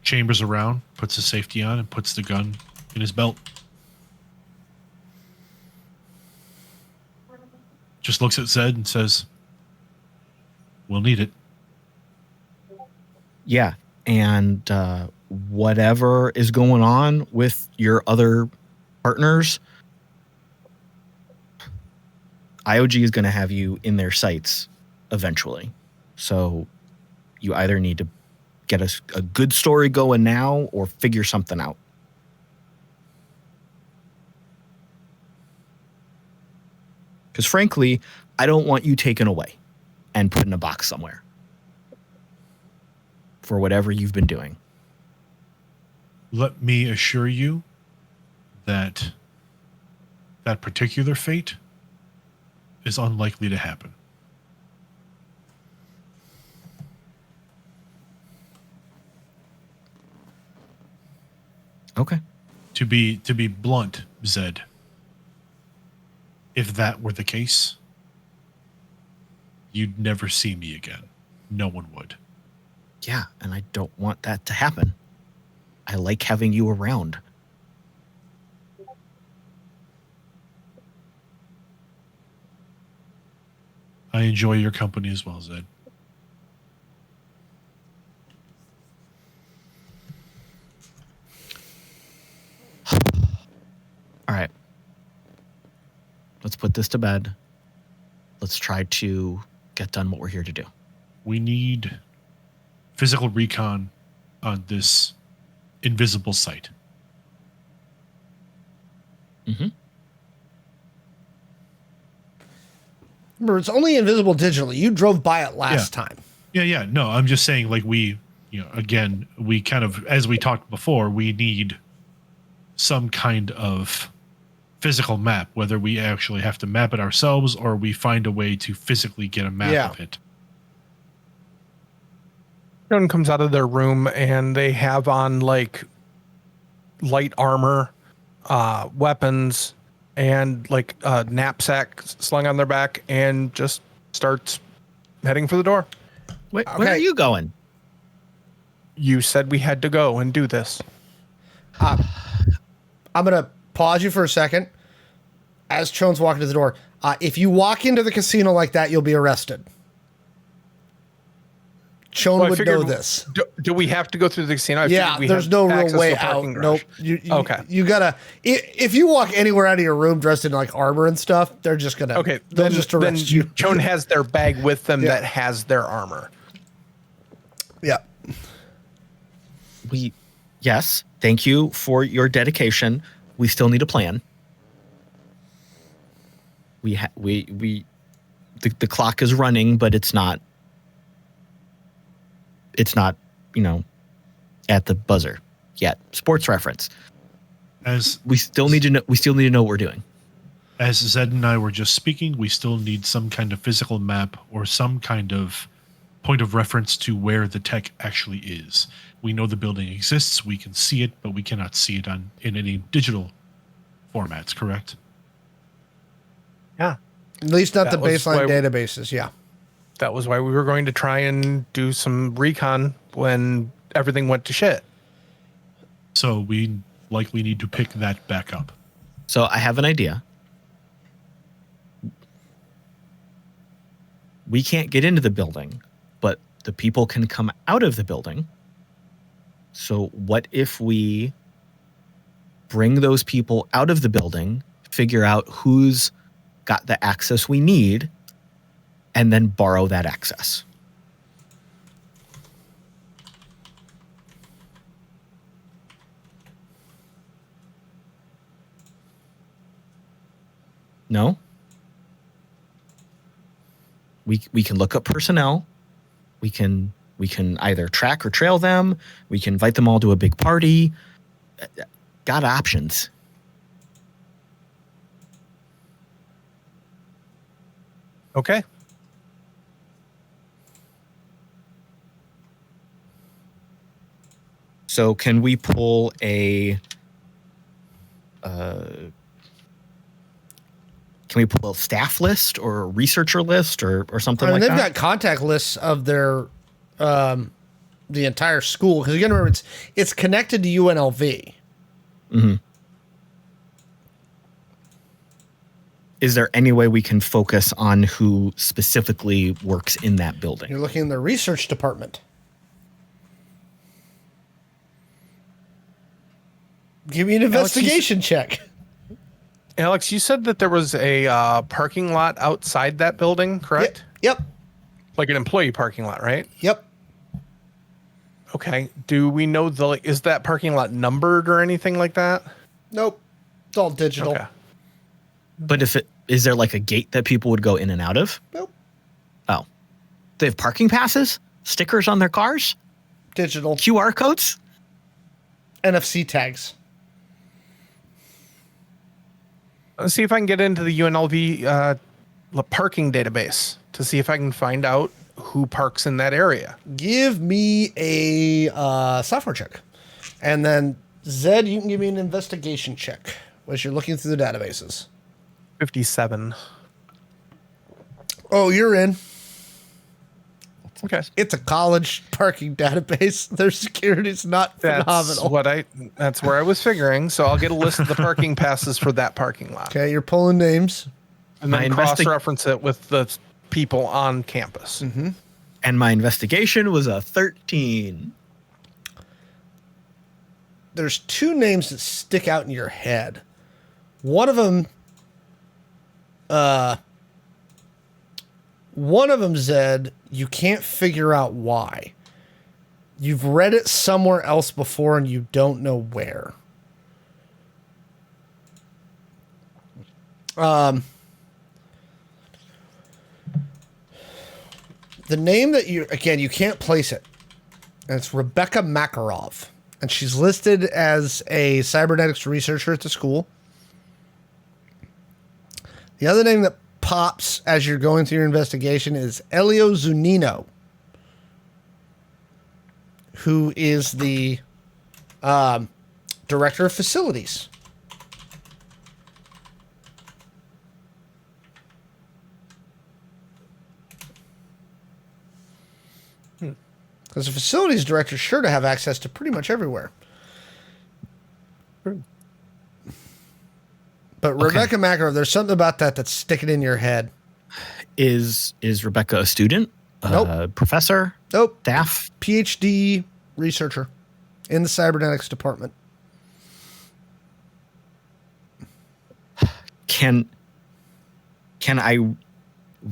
Chambers around. Puts the safety on and puts the gun in his belt. Just looks at Zed and says, "We'll need it." Yeah, and whatever is going on with your other partners, IOG is going to have you in their sights eventually. So you either need to get a good story going now or figure something out. Because frankly, I don't want you taken away and put in a box somewhere for whatever you've been doing. Let me assure you that that particular fate is unlikely to happen. Okay. To be blunt, Zed, if that were the case, you'd never see me again. No one would. Yeah, and I don't want that to happen. I like having you around. I enjoy your company as well, Zed. All right. Let's put this to bed. Let's try to get done what we're here to do. We need physical recon on this invisible site. Mm-hmm. Remember, it's only invisible digitally. You drove by it last time. Yeah. No, I'm just saying, like, again, we kind of, as we talked before, we need some kind of physical map, whether we actually have to map it ourselves or we find a way to physically get a map of it. Shawn comes out of their room and they have on like light armor, weapons, and like a knapsack slung on their back, and just starts heading for the door. Wait, where are you going? You said we had to go and do this. I'm going to pause you for a second. As Shawn's walking to the door, if you walk into the casino like that, you'll be arrested. Shawn would know this. Do we have to go through the casino? There's no real way out. Nope. Okay. You gotta. If you walk anywhere out of your room dressed in like armor and stuff, they're just gonna. Okay. They'll just arrest you. Shawn has their bag with them that has their armor. Yeah. Yes. Thank you for your dedication. We still need a plan. The clock is running, but it's not, at the buzzer yet. Sports reference. As we still need to know what we're doing. As Zed and I were just speaking, we still need some kind of physical map or some kind of point of reference to where the tech actually is. We know the building exists, we can see it, but we cannot see it in any digital formats, correct? Yeah. At least not That the was baseline why- databases. Yeah. That was why we were going to try and do some recon when everything went to shit. So we likely need to pick that back up. So I have an idea. We can't get into the building, but the people can come out of the building. So what if we bring those people out of the building, figure out who's got the access we need, and then borrow that access? No? We can look up personnel. We can either track or trail them. We can invite them all to a big party. Got options. Okay. So can we pull a staff list or a researcher list or something I mean, like they've that? got contact lists of their the entire school, because you got to remember it's connected to UNLV. Mm-hmm. Is there any way we can focus on who specifically works in that building? You're looking in the research department. Give me an investigation check. Alex, you said that there was a parking lot outside that building, correct? Yep. Like an employee parking lot, right? Yep. Okay. Do we know is that parking lot numbered or anything like that? Nope. It's all digital. Okay. But is there like a gate that people would go in and out of? Nope. Oh. They have parking passes? Stickers on their cars? Digital. QR codes? NFC tags. Let's see if I can get into the UNLV parking database to see if I can find out who parks in that area. Give me a software check. And then, Zed, you can give me an investigation check as you're looking through the databases. 57. Oh, you're in. Okay. It's a college parking database. Their security's not phenomenal. That's where I was figuring. So I'll get a list of the parking passes for that parking lot. Okay, you're pulling names. And then cross-reference it with the people on campus. Mm-hmm. And my investigation was a 13. There's two names that stick out in your head. One of them, Zed, you can't figure out why. You've read it somewhere else before and you don't know where. The name that you can't place it. And it's Rebecca Makarov. And she's listed as a cybernetics researcher at the school. The other name that pops as you're going through your investigation is Elio Zunino, who is the director of facilities. Because the facilities director is sure to have access to pretty much everywhere. But Rebecca Makarov, there's something about that that's sticking in your head. Is Rebecca a student? Nope. Professor? Nope. Staff? PhD researcher in the cybernetics department. Can I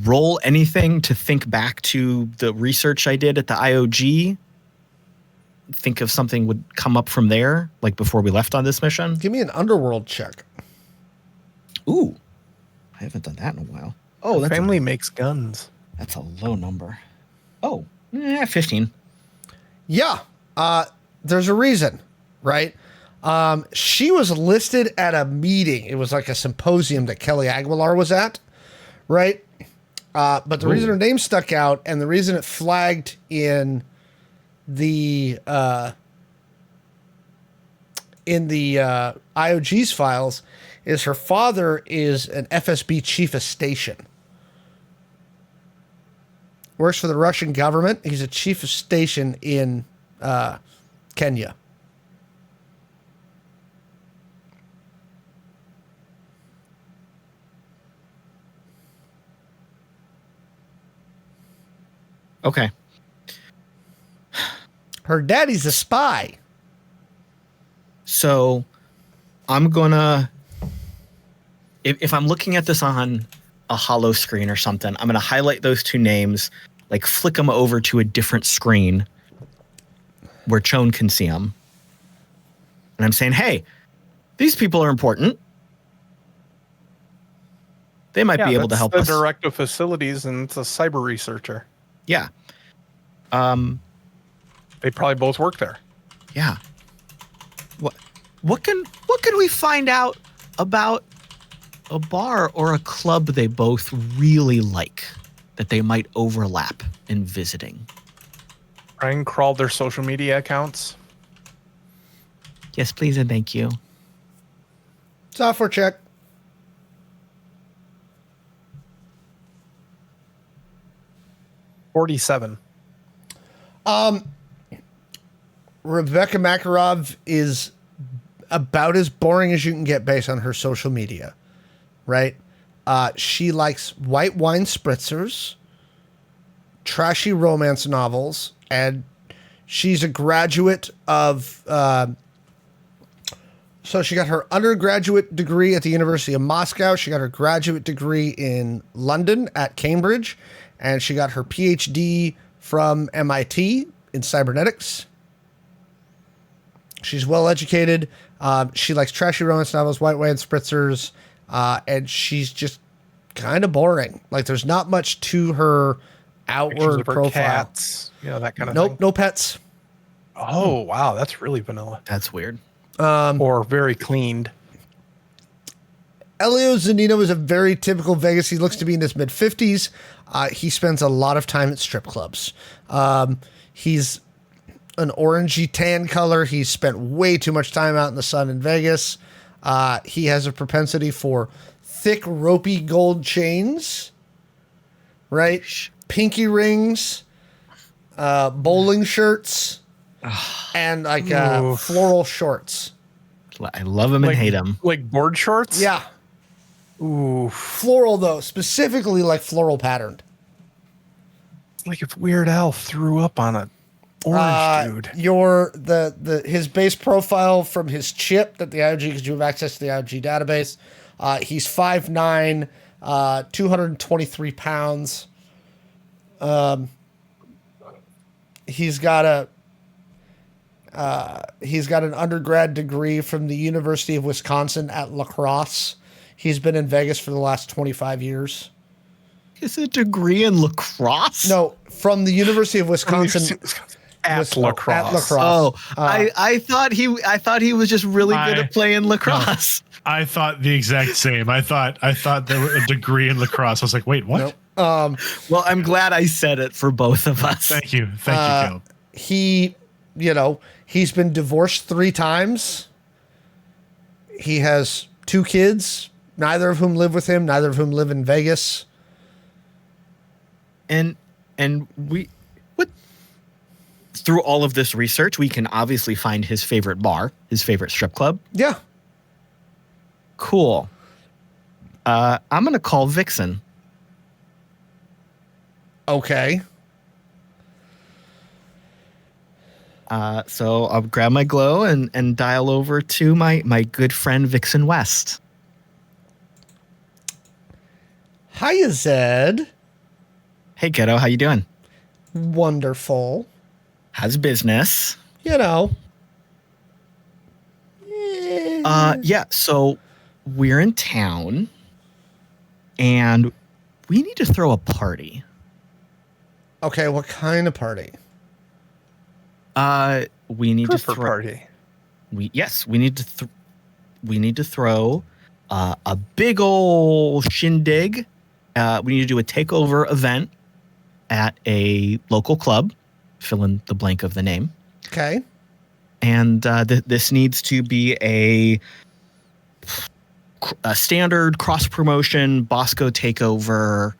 roll anything to think back to the research I did at the IOG? Think if something would come up from there, like before we left on this mission? Give me an underworld check. Ooh. I haven't done that in a while. Oh, that's Family makes guns. that's a low number. Oh, 15. Yeah. There's a reason, right? She was listed at a meeting. It was like a symposium that Kelly Aguilar was at, right? But the reason her name stuck out and the reason it flagged in the IOG's files is her father is an FSB chief of station works for the Russian government. He's a chief of station in Kenya. Okay. Her daddy's a spy. So I'm gonna, if I'm looking at this on a hollow screen or something, I'm gonna highlight those two names, like flick them over to a different screen where Chone can see them. And I'm saying, hey, these people are important. They might be able to help the us. The director of facilities, and it's a cyber researcher. Yeah. They probably both work there. Yeah. What can we find out about a bar or a club they both really like that they might overlap in visiting? Try and crawl their social media accounts. Yes, please and thank you. Software check. $47. Rebecca Makarov is about as boring as you can get based on her social media, right? She likes white wine spritzers, trashy romance novels, and she's a graduate of... so she got her undergraduate degree at the University of Moscow. She got her graduate degree in London at Cambridge, and she got her PhD from MIT in cybernetics. She's well educated. She likes trashy romance novels, white wine spritzers, and she's just kind of boring. Like, there's not much to her outward profile. Cats, that kind of thing. Nope, no pets. Oh, wow, that's really vanilla. That's weird. Or very cleaned. Elio Zanino is a very typical Vegas. He looks to be in his mid-50s. He spends a lot of time at strip clubs. He's an orangey tan color. He's spent way too much time out in the sun in Vegas. He has a propensity for thick, ropey gold chains, right? Pinky rings, bowling shirts, and like floral shorts. I love him and hate him. Like board shorts? Yeah. Ooh. Floral, though, specifically like floral patterned. Like if Weird Al threw up on a orange dude. His base profile from his chip that the IOG, because you have access to the IOG database. He's 5'9", 223 pounds. He's got an undergrad degree from the University of Wisconsin at La Crosse. He's been in Vegas for the last 25 years. Is it a degree in lacrosse? No, from the University of Wisconsin. At lacrosse. At lacrosse. Oh, I thought he was just really good at playing lacrosse. No, I thought the exact same. I thought there was a degree in lacrosse. I was like, wait, what? Nope. Well, I'm glad I said it for both of us. Thank you, Caleb. He's been divorced 3 times. He has 2 kids, neither of whom live with him, neither of whom live in Vegas. And through all of this research, we can obviously find his favorite bar, his favorite strip club. Yeah. Cool. I'm going to call Vixen. Okay. So I'll grab my glow and dial over to my good friend Vixen West. Hiya, Zed. Hey, kiddo, how you doing? Wonderful. How's business? Yeah. So we're in town, and we need to throw a party. Okay, what kind of party? We need to throw party. We need to throw a big old shindig. We need to do a takeover event at a local club. Fill in the blank of the name. Okay. And this needs to be a standard cross promotion Bosco takeover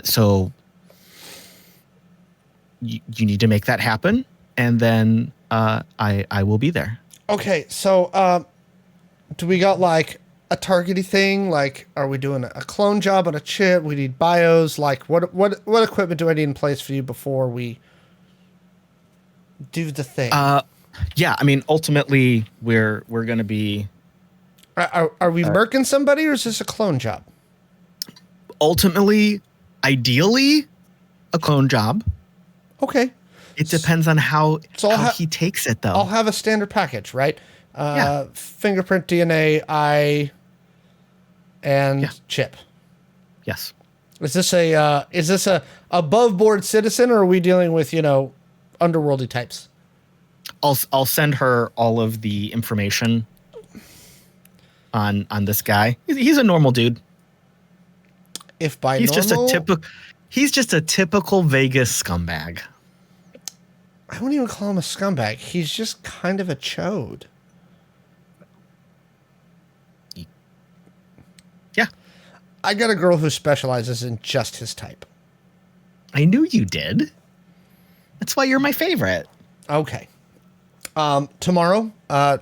So you need to make that happen, and then I will be there. Okay, so do we got like a targety thing? Like, are we doing a clone job on a chip? We need bios. Like, what equipment do I need in place for you before we do the thing? Yeah, I mean, ultimately, we're gonna be. Are we murking somebody, or is this a clone job? Ultimately, ideally, a clone job. Okay. It depends on how he takes it, though. I'll have a standard package, right? Fingerprint, DNA, eye, and chip. Yes. Is this a above board citizen, or are we dealing with underworldy types? I'll send her all of the information on this guy. He's a normal dude. If by he's normal, he's just a typical Vegas scumbag. I wouldn't even call him a scumbag. He's just kind of a chode. Yeah. I got a girl who specializes in just his type. I knew you did. That's why you're my favorite. Okay. Tomorrow,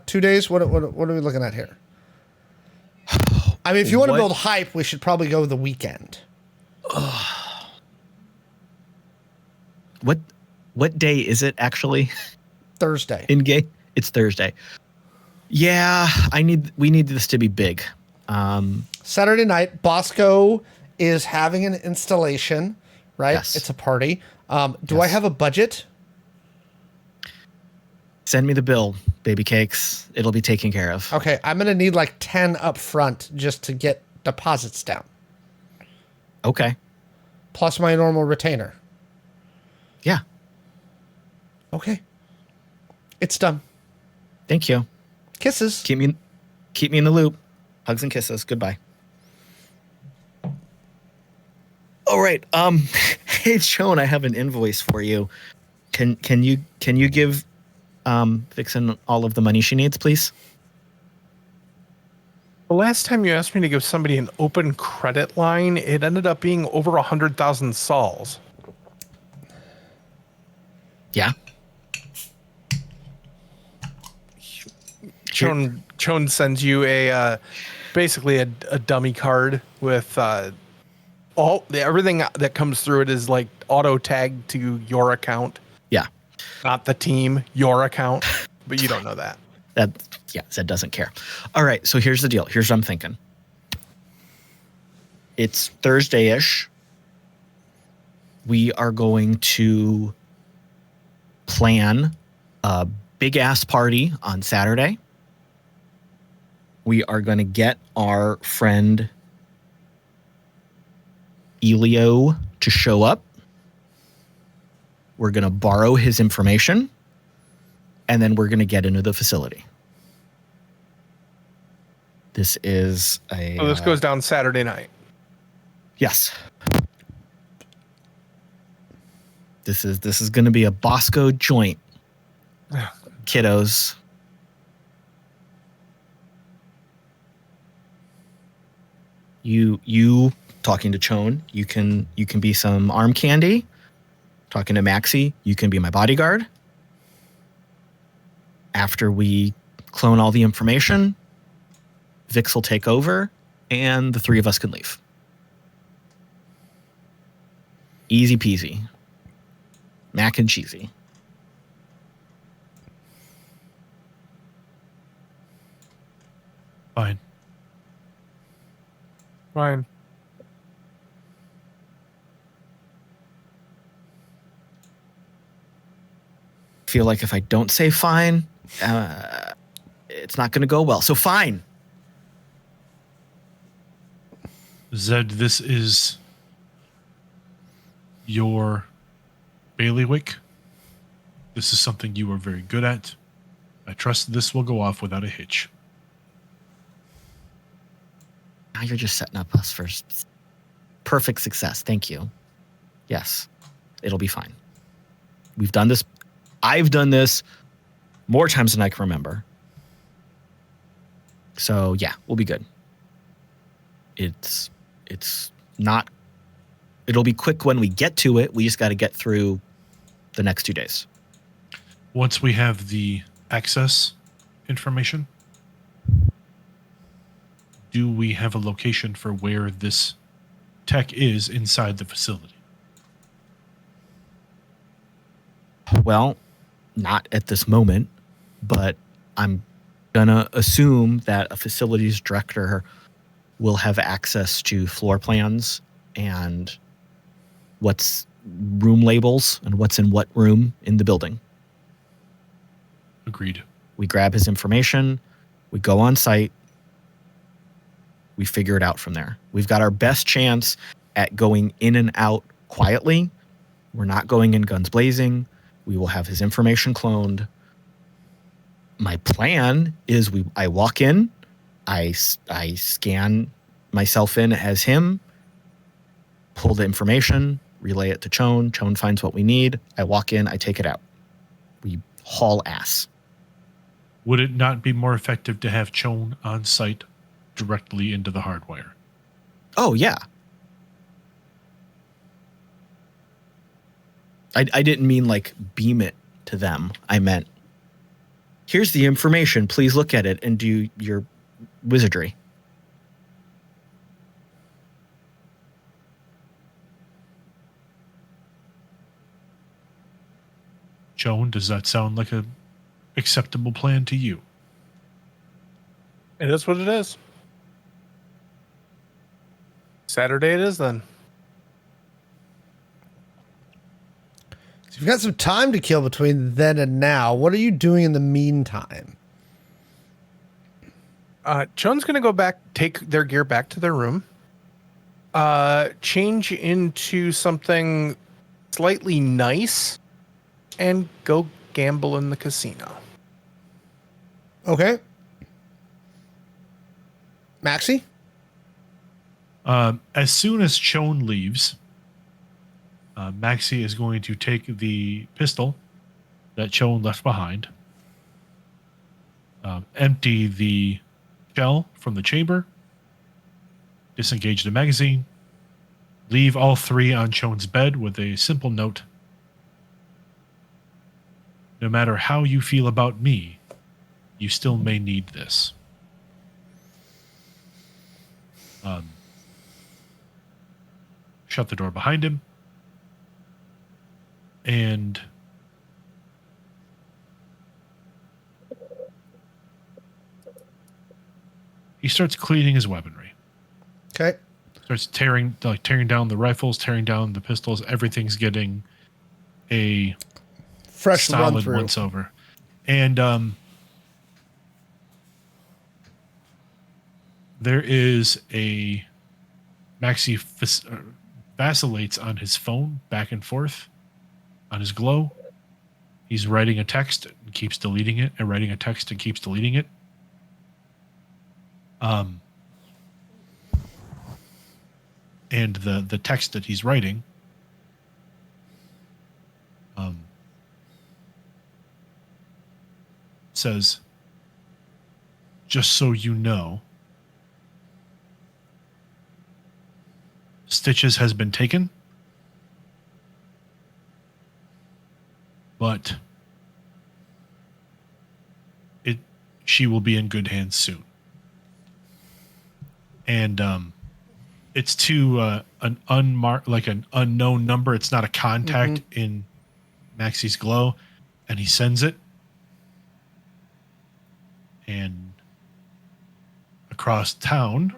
2 days. What are we looking at here? I mean, if you want to build hype, we should probably go the weekend. What day is it actually? Thursday. In game, it's Thursday. Yeah, we need this to be big. Saturday night, Bosco is having an installation, right? Yes. It's a party. Do I have a budget? Send me the bill, baby cakes. It'll be taken care of. Okay, I'm going to need like 10 up front just to get deposits down. Okay. Plus my normal retainer. Yeah. Okay. It's done. Thank you. Kisses. Keep me in the loop. Hugs and kisses. Goodbye. All right. Hey, Shawn, I have an invoice for you. Can you give Vixen all of the money she needs, please? The last time you asked me to give somebody an open credit line, it ended up being over 100,000 sols. Yeah. Chon sends you basically a dummy card with everything that comes through it is like auto tagged to your account. Yeah. Not the team, your account, but you don't know that. Zed doesn't care. All right, so here's the deal. Here's what I'm thinking. It's Thursday-ish. We are going to plan a big-ass party on Saturday. We are going to get our friend Elio to show up. We're going to borrow his information, and then we're going to get into the facility. This is a... So this goes down Saturday night. Yes. This is going to be a Bosco joint, kiddos. You talking to Chone, you can be some arm candy. Talking to Maxi, you can be my bodyguard. After we clone all the information, Vix will take over, and the three of us can leave. Easy peasy. Mac and cheesy. Fine. Fine. Feel like if I don't say fine, it's not going to go well. So fine. Zed, this is your bailiwick. This is something you are very good at. I trust this will go off without a hitch. Now you're just setting up us for perfect success. Thank you. Yes, it'll be fine. We've done this. I've done this more times than I can remember. So yeah, we'll be good. It's not It'll be quick when we get to it. We just got to get through the next 2 days. Once we have the access information, do we have a location for where this tech is inside the facility? Well, not at this moment, but I'm gonna assume that a facilities director will have access to floor plans and what's room labels and what's in what room in the building. Agreed. We grab his information, we go on site, we figure it out from there. We've got our best chance at going in and out quietly. We're not going in guns blazing. We will have his information cloned. My plan is I walk in, I scan myself in as him, pull the information, relay it to Chone. Chone finds what we need. I walk in, I take it out. We haul ass. Would it not be more effective to have Chone on site directly into the hardwire? Oh, yeah. I didn't mean like beam it to them. I meant, here's the information. Please look at it and do your wizardry. Joan, does that sound like a acceptable plan to you? It is what it is. Saturday it is then. So you've got some time to kill between then and now. What are you doing in the meantime? Chone's going to go back, take their gear back to their room, change into something slightly nice, and go gamble in the casino. Okay. Maxi? As soon as Chone leaves, Maxi is going to take the pistol that Chone left behind, empty the shell from the chamber, disengage the magazine, leave all three on Chone's bed with a simple note. No matter how you feel about me, you still may need this. Shut the door behind him, and he starts cleaning his weaponry. Okay. Starts tearing down the rifles, tearing down the pistols. Everything's getting a Fresh solid run-through. once over. And there is a Maxi vacillates on his phone back and forth on his glow. He's writing a text and keeps deleting it, and writing a text and keeps deleting it. And the text that he's writing says, just so you know, Stitches has been taken, but she will be in good hands soon. And it's to an unmarked, like an unknown number. It's not a contact in Maxi's glow, and he sends it. And across town,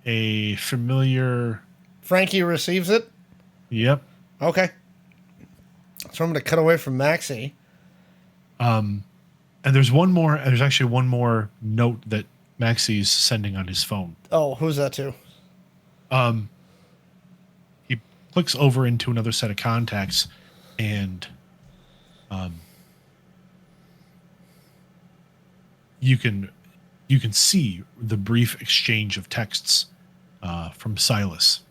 a familiar... Frankie receives it? Yep. Okay. So I'm going to cut away from Maxi. And there's actually one more note that Maxi's sending on his phone. Oh, who's that to? He clicks over into another set of contacts, and you can see the brief exchange of texts from Silas.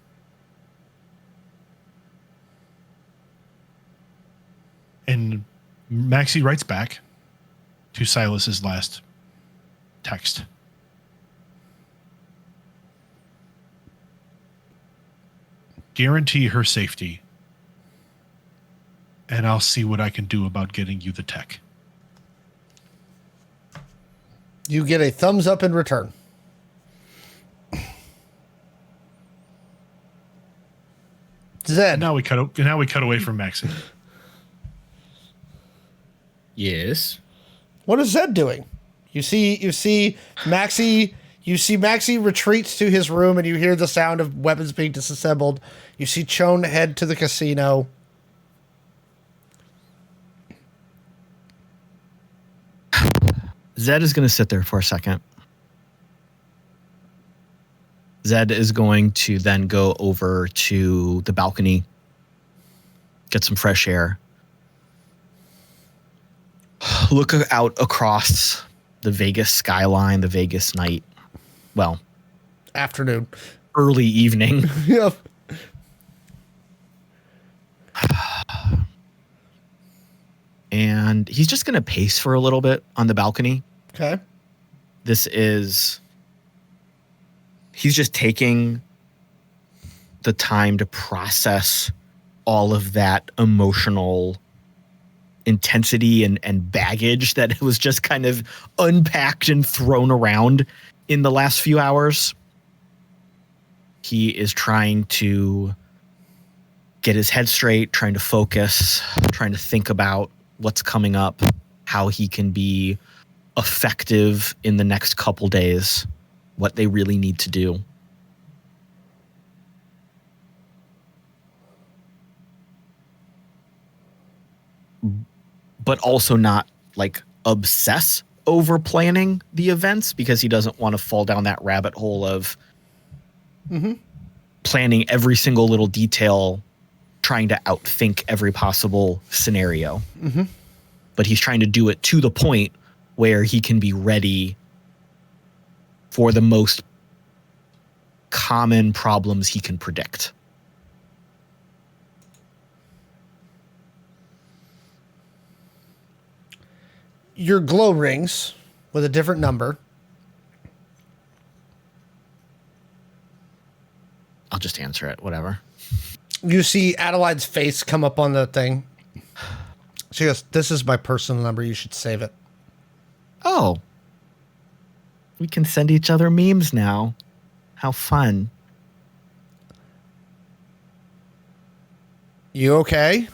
And Maxi writes back to Silas's last text. guarantee her safety, and I'll see what I can do about getting you the tech. You get a thumbs up in return. Zed. Now we cut away from Maxi. Yes. What is Zed doing? You see Maxi. You see Maxi retreats to his room, and you hear the sound of weapons being disassembled. You see Chone head to the casino. Zed is going to sit there for a second. Zed is going to then go over to the balcony, get some fresh air, look out across the Vegas skyline, the Vegas night. Well, afternoon, early evening. Yep. And he's just going to pace for a little bit on the balcony. Okay. He's just taking the time to process all of that emotional intensity and baggage that was just kind of unpacked and thrown around in the last few hours. He is trying to get his head straight, trying to focus, trying to think about what's coming up, how he can be effective in the next couple days, what they really need to do. But also not like obsess over planning the events, because he doesn't want to fall down that rabbit hole of planning every single little detail, trying to outthink every possible scenario. But he's trying to do it to the point where he can be ready for the most common problems he can predict. Your glow rings with a different number. I'll just answer it, whatever. You see Adelaide's face come up on the thing. She goes, "This is my personal number. You should save it." Oh. We can send each other memes now. How fun. You okay?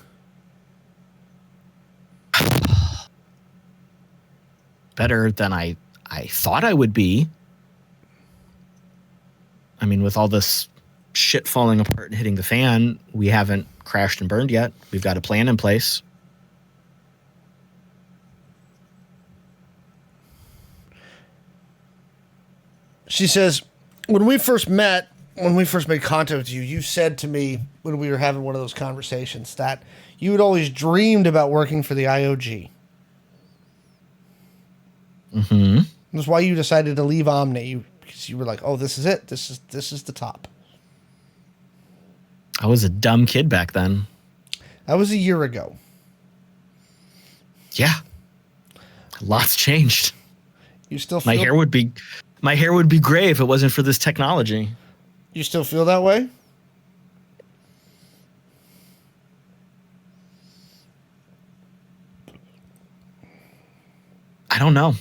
Better than I thought I would be. I mean, with all this shit falling apart and hitting the fan, we haven't crashed and burned yet. We've got a plan in place. She says, when we first made contact with you, you said to me when we were having one of those conversations that you had always dreamed about working for the IOG. That's why you decided to leave Omni, because you were like, "Oh, this is it. This is the top." I was a dumb kid back then. That was a year ago. Yeah. Lots changed. You still feel my hair would be gray if it wasn't for this technology. You still feel that way? I don't know.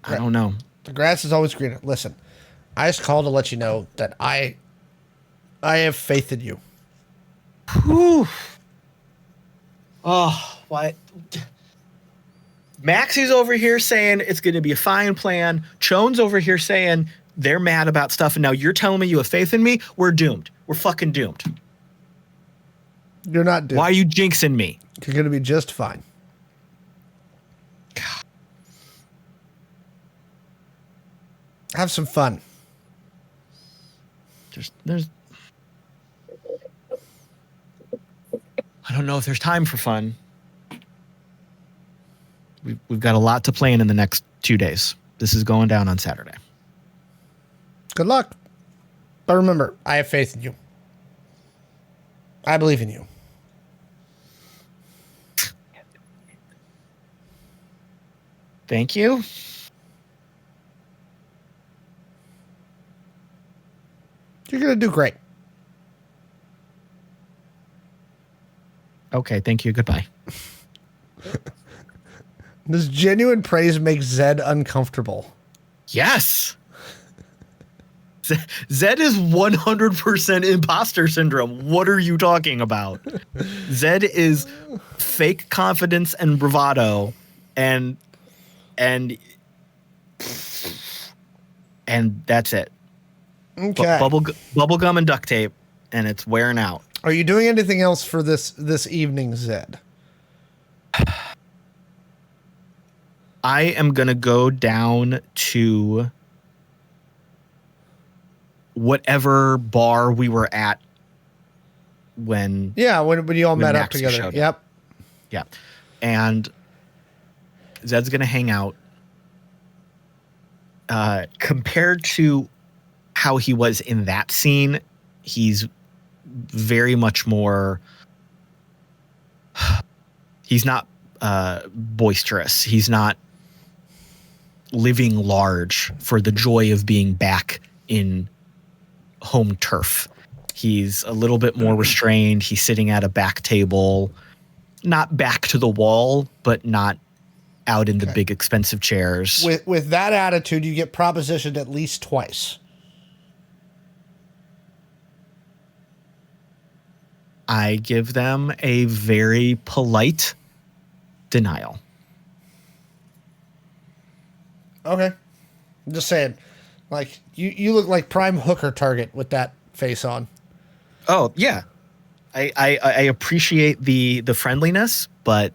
I don't know. The grass is always greener. Listen, I just called to let you know that I have faith in you. Whew. Oh, why? Maxi's over here saying it's going to be a fine plan. Chone's over here saying they're mad about stuff, and now you're telling me you have faith in me? We're doomed. We're fucking doomed. You're not doomed. Why are you jinxing me? You're going to be just fine. Have some fun. There's I don't know if there's time for fun. We've got a lot to plan in the next 2 days. This is going down on Saturday. Good luck. But remember, I have faith in you. I believe in you. Thank you. You're going to do great. Okay, thank you. Goodbye. Does genuine praise make Zed uncomfortable? Yes. Zed is 100% imposter syndrome. What are you talking about? Zed is fake confidence and bravado, and that's it. Okay. Bubble gum and duct tape, and it's wearing out. Are you doing anything else for this evening, Zed? I am gonna go down to whatever bar we were at when you all met up Maxi together. showed Yep. up. Yeah. And Zed's gonna hang out. Compared to how he was in that scene, he's very much more he's not boisterous. He's not living large for the joy of being back in home turf. He's a little bit more restrained. He's sitting at a back table, not back to the wall, but not out in the big expensive chairs. With that attitude, you get propositioned at least twice. I give them a very polite denial. Okay. I'm just saying, like, you look like prime hooker target with that face on. Oh, yeah. I appreciate the friendliness, but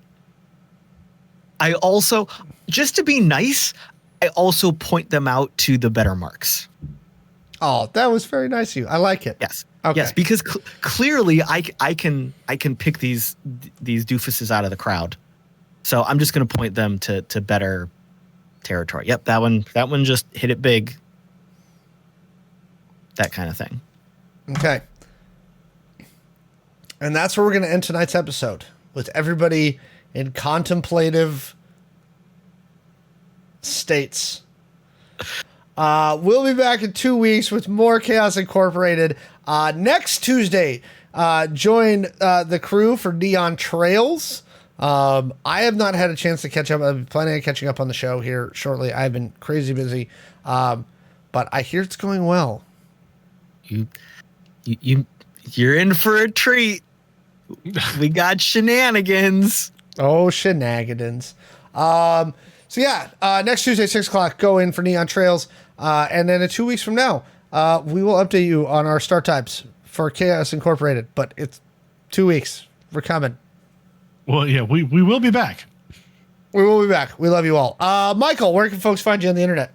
I also, just to be nice, I also point them out to the better marks. Oh, that was very nice of you. I like it. Yes. Okay. Yes, because clearly I can pick these doofuses out of the crowd. So I'm just going to point them to better territory. Yep, that one just hit it big. That kind of thing. Okay. And that's where we're going to end tonight's episode, with everybody in contemplative states. We'll be back in 2 weeks with more Chaos Incorporated. Next Tuesday, join the crew for Neon Trails. I have not had a chance to catch up. I'm planning on catching up on the show here shortly. I've been crazy busy, but I hear it's going well. You're in for a treat. We got shenanigans. Oh, shenanigans. So yeah, next Tuesday, 6:00, go in for Neon Trails. And then in 2 weeks from now, we will update you on our start times for Chaos Incorporated, but it's 2 weeks. We're coming. Well, yeah, we will be back. We will be back. We love you all. Michael, where can folks find you on the internet?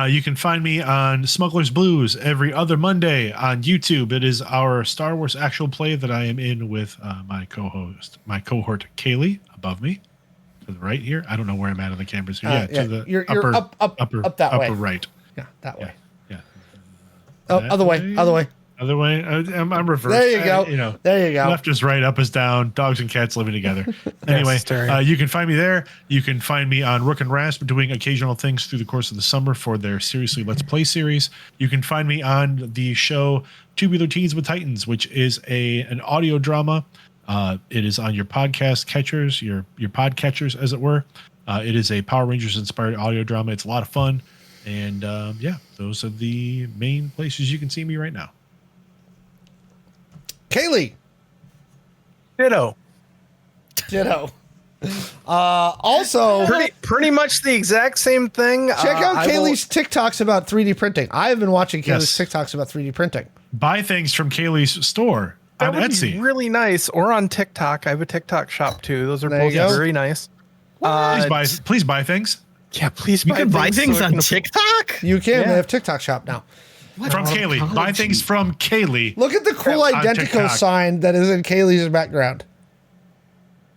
You can find me on Smuggler's Blues every other Monday on YouTube. It is our Star Wars actual play that I am in with my cohort Kaylee above me to the right here. I don't know where I'm at on the cameras here. To the you're upper, up that way. upper right. Yeah, that way. Yeah. Oh, other way. Other way. I'm reversed. There you go. There you go. Left is right, up is down. Dogs and cats living together. Anyway, you can find me there. You can find me on Rourk and Rasp doing occasional things through the course of the summer for their Seriously Let's Play series. You can find me on the show Tubular Teens with Titans, which is an audio drama. It is on your podcast catchers, your podcatchers, as it were. It is a Power Rangers inspired audio drama. It's a lot of fun. And those are the main places you can see me right now. Kaylee. Ditto. Also, pretty much the exact same thing. Check out Kaylee's TikToks about 3D printing. I have been watching Kaylee's TikToks about 3D printing. Buy things from Kaylee's store on Etsy. Be really nice. Or on TikTok. I have a TikTok shop too. Those are both very nice. Please buy things. Yeah, please you can buy things on TikTok? You can. They have TikTok shop now. From Kaylee. Buy things from Kaylee. Look at the cool Identico sign that is in Kaylee's background.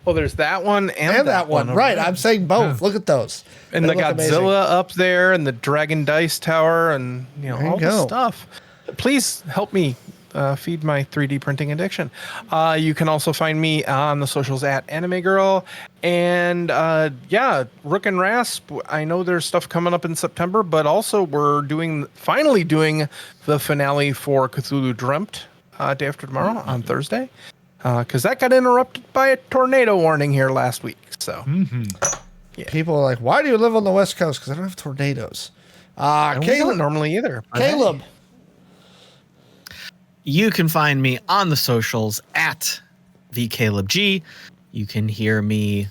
Well, there's that one and that one. Right. I'm saying both. Yeah. Look at those. And the Godzilla amazing. Up there and the Dragon Dice Tower and all the stuff. Please help me feed my 3D printing addiction. You can also find me on the socials at Anime Girl. And Rourk and Rasp. I know there's stuff coming up in September, but also we're finally doing the finale for Cthulhu Dreamt day after tomorrow on Thursday. because that got interrupted by a tornado warning here last week. So People are like, why do you live on the West Coast? Because I don't have tornadoes. we don't normally either. but Caleb. You can find me on the socials at the Caleb G. You can hear me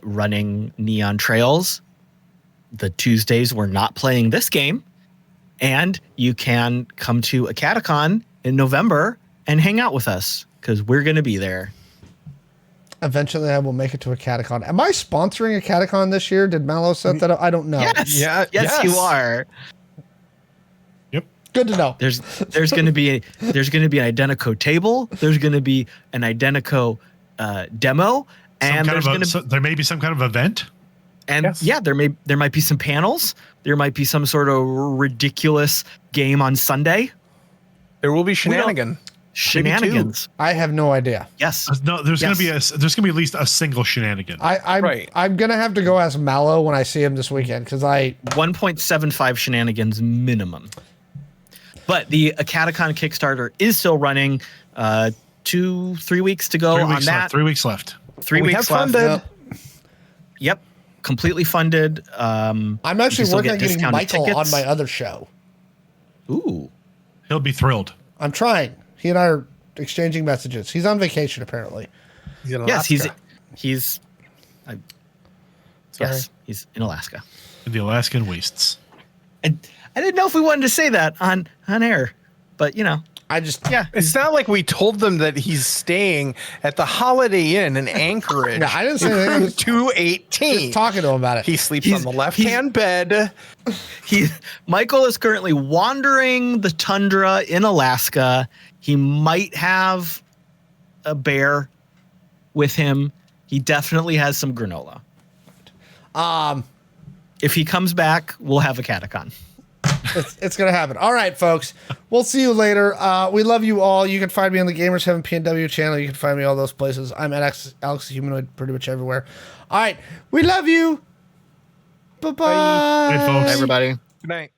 running Neon Trails. The Tuesdays we're not playing this game. And you can come to a Catacon in November and hang out with us because we're going to be there. Eventually, I will make it to a Catacon. Am I sponsoring a Catacon this year? Did Mallo set that up? I don't know. Yes, yes, you are. Good to know. There's going to be an Identico table. There's going to be an Identico demo, and there may be some kind of event. And there might be some panels. There might be some sort of ridiculous game on Sunday. There will be shenanigans. I have no idea. Yes. No, there's gonna be at least a single shenanigan. I'm gonna have to go ask Mallo when I see him this weekend because 1.75 shenanigans minimum. But the Catacon Kickstarter is still running. 2-3 weeks to go on that. 3 weeks left. 3 weeks left. Funded. Yep. Completely funded. I'm actually working on getting Michael on my other show. Ooh. He'll be thrilled. I'm trying. He and I are exchanging messages. He's on vacation apparently. He's in Yes, Alaska. he's in Alaska. In the Alaskan wastes. I didn't know if we wanted to say that on air, but It's not like we told them that he's staying at the Holiday Inn in Anchorage. No, I didn't say anything. 218. Just talking to him about it. He sleeps on the left-hand bed. Michael is currently wandering the tundra in Alaska. He might have a bear with him. He definitely has some granola. If he comes back, we'll have a Catacon. It's going to happen. All right, folks. We'll see you later. We love you all. You can find me on the Gamers Heaven PNW channel. You can find me all those places. I'm at Alex the Humanoid pretty much everywhere. All right. We love you. Bye-bye. Bye, folks. Bye, everybody. Good night.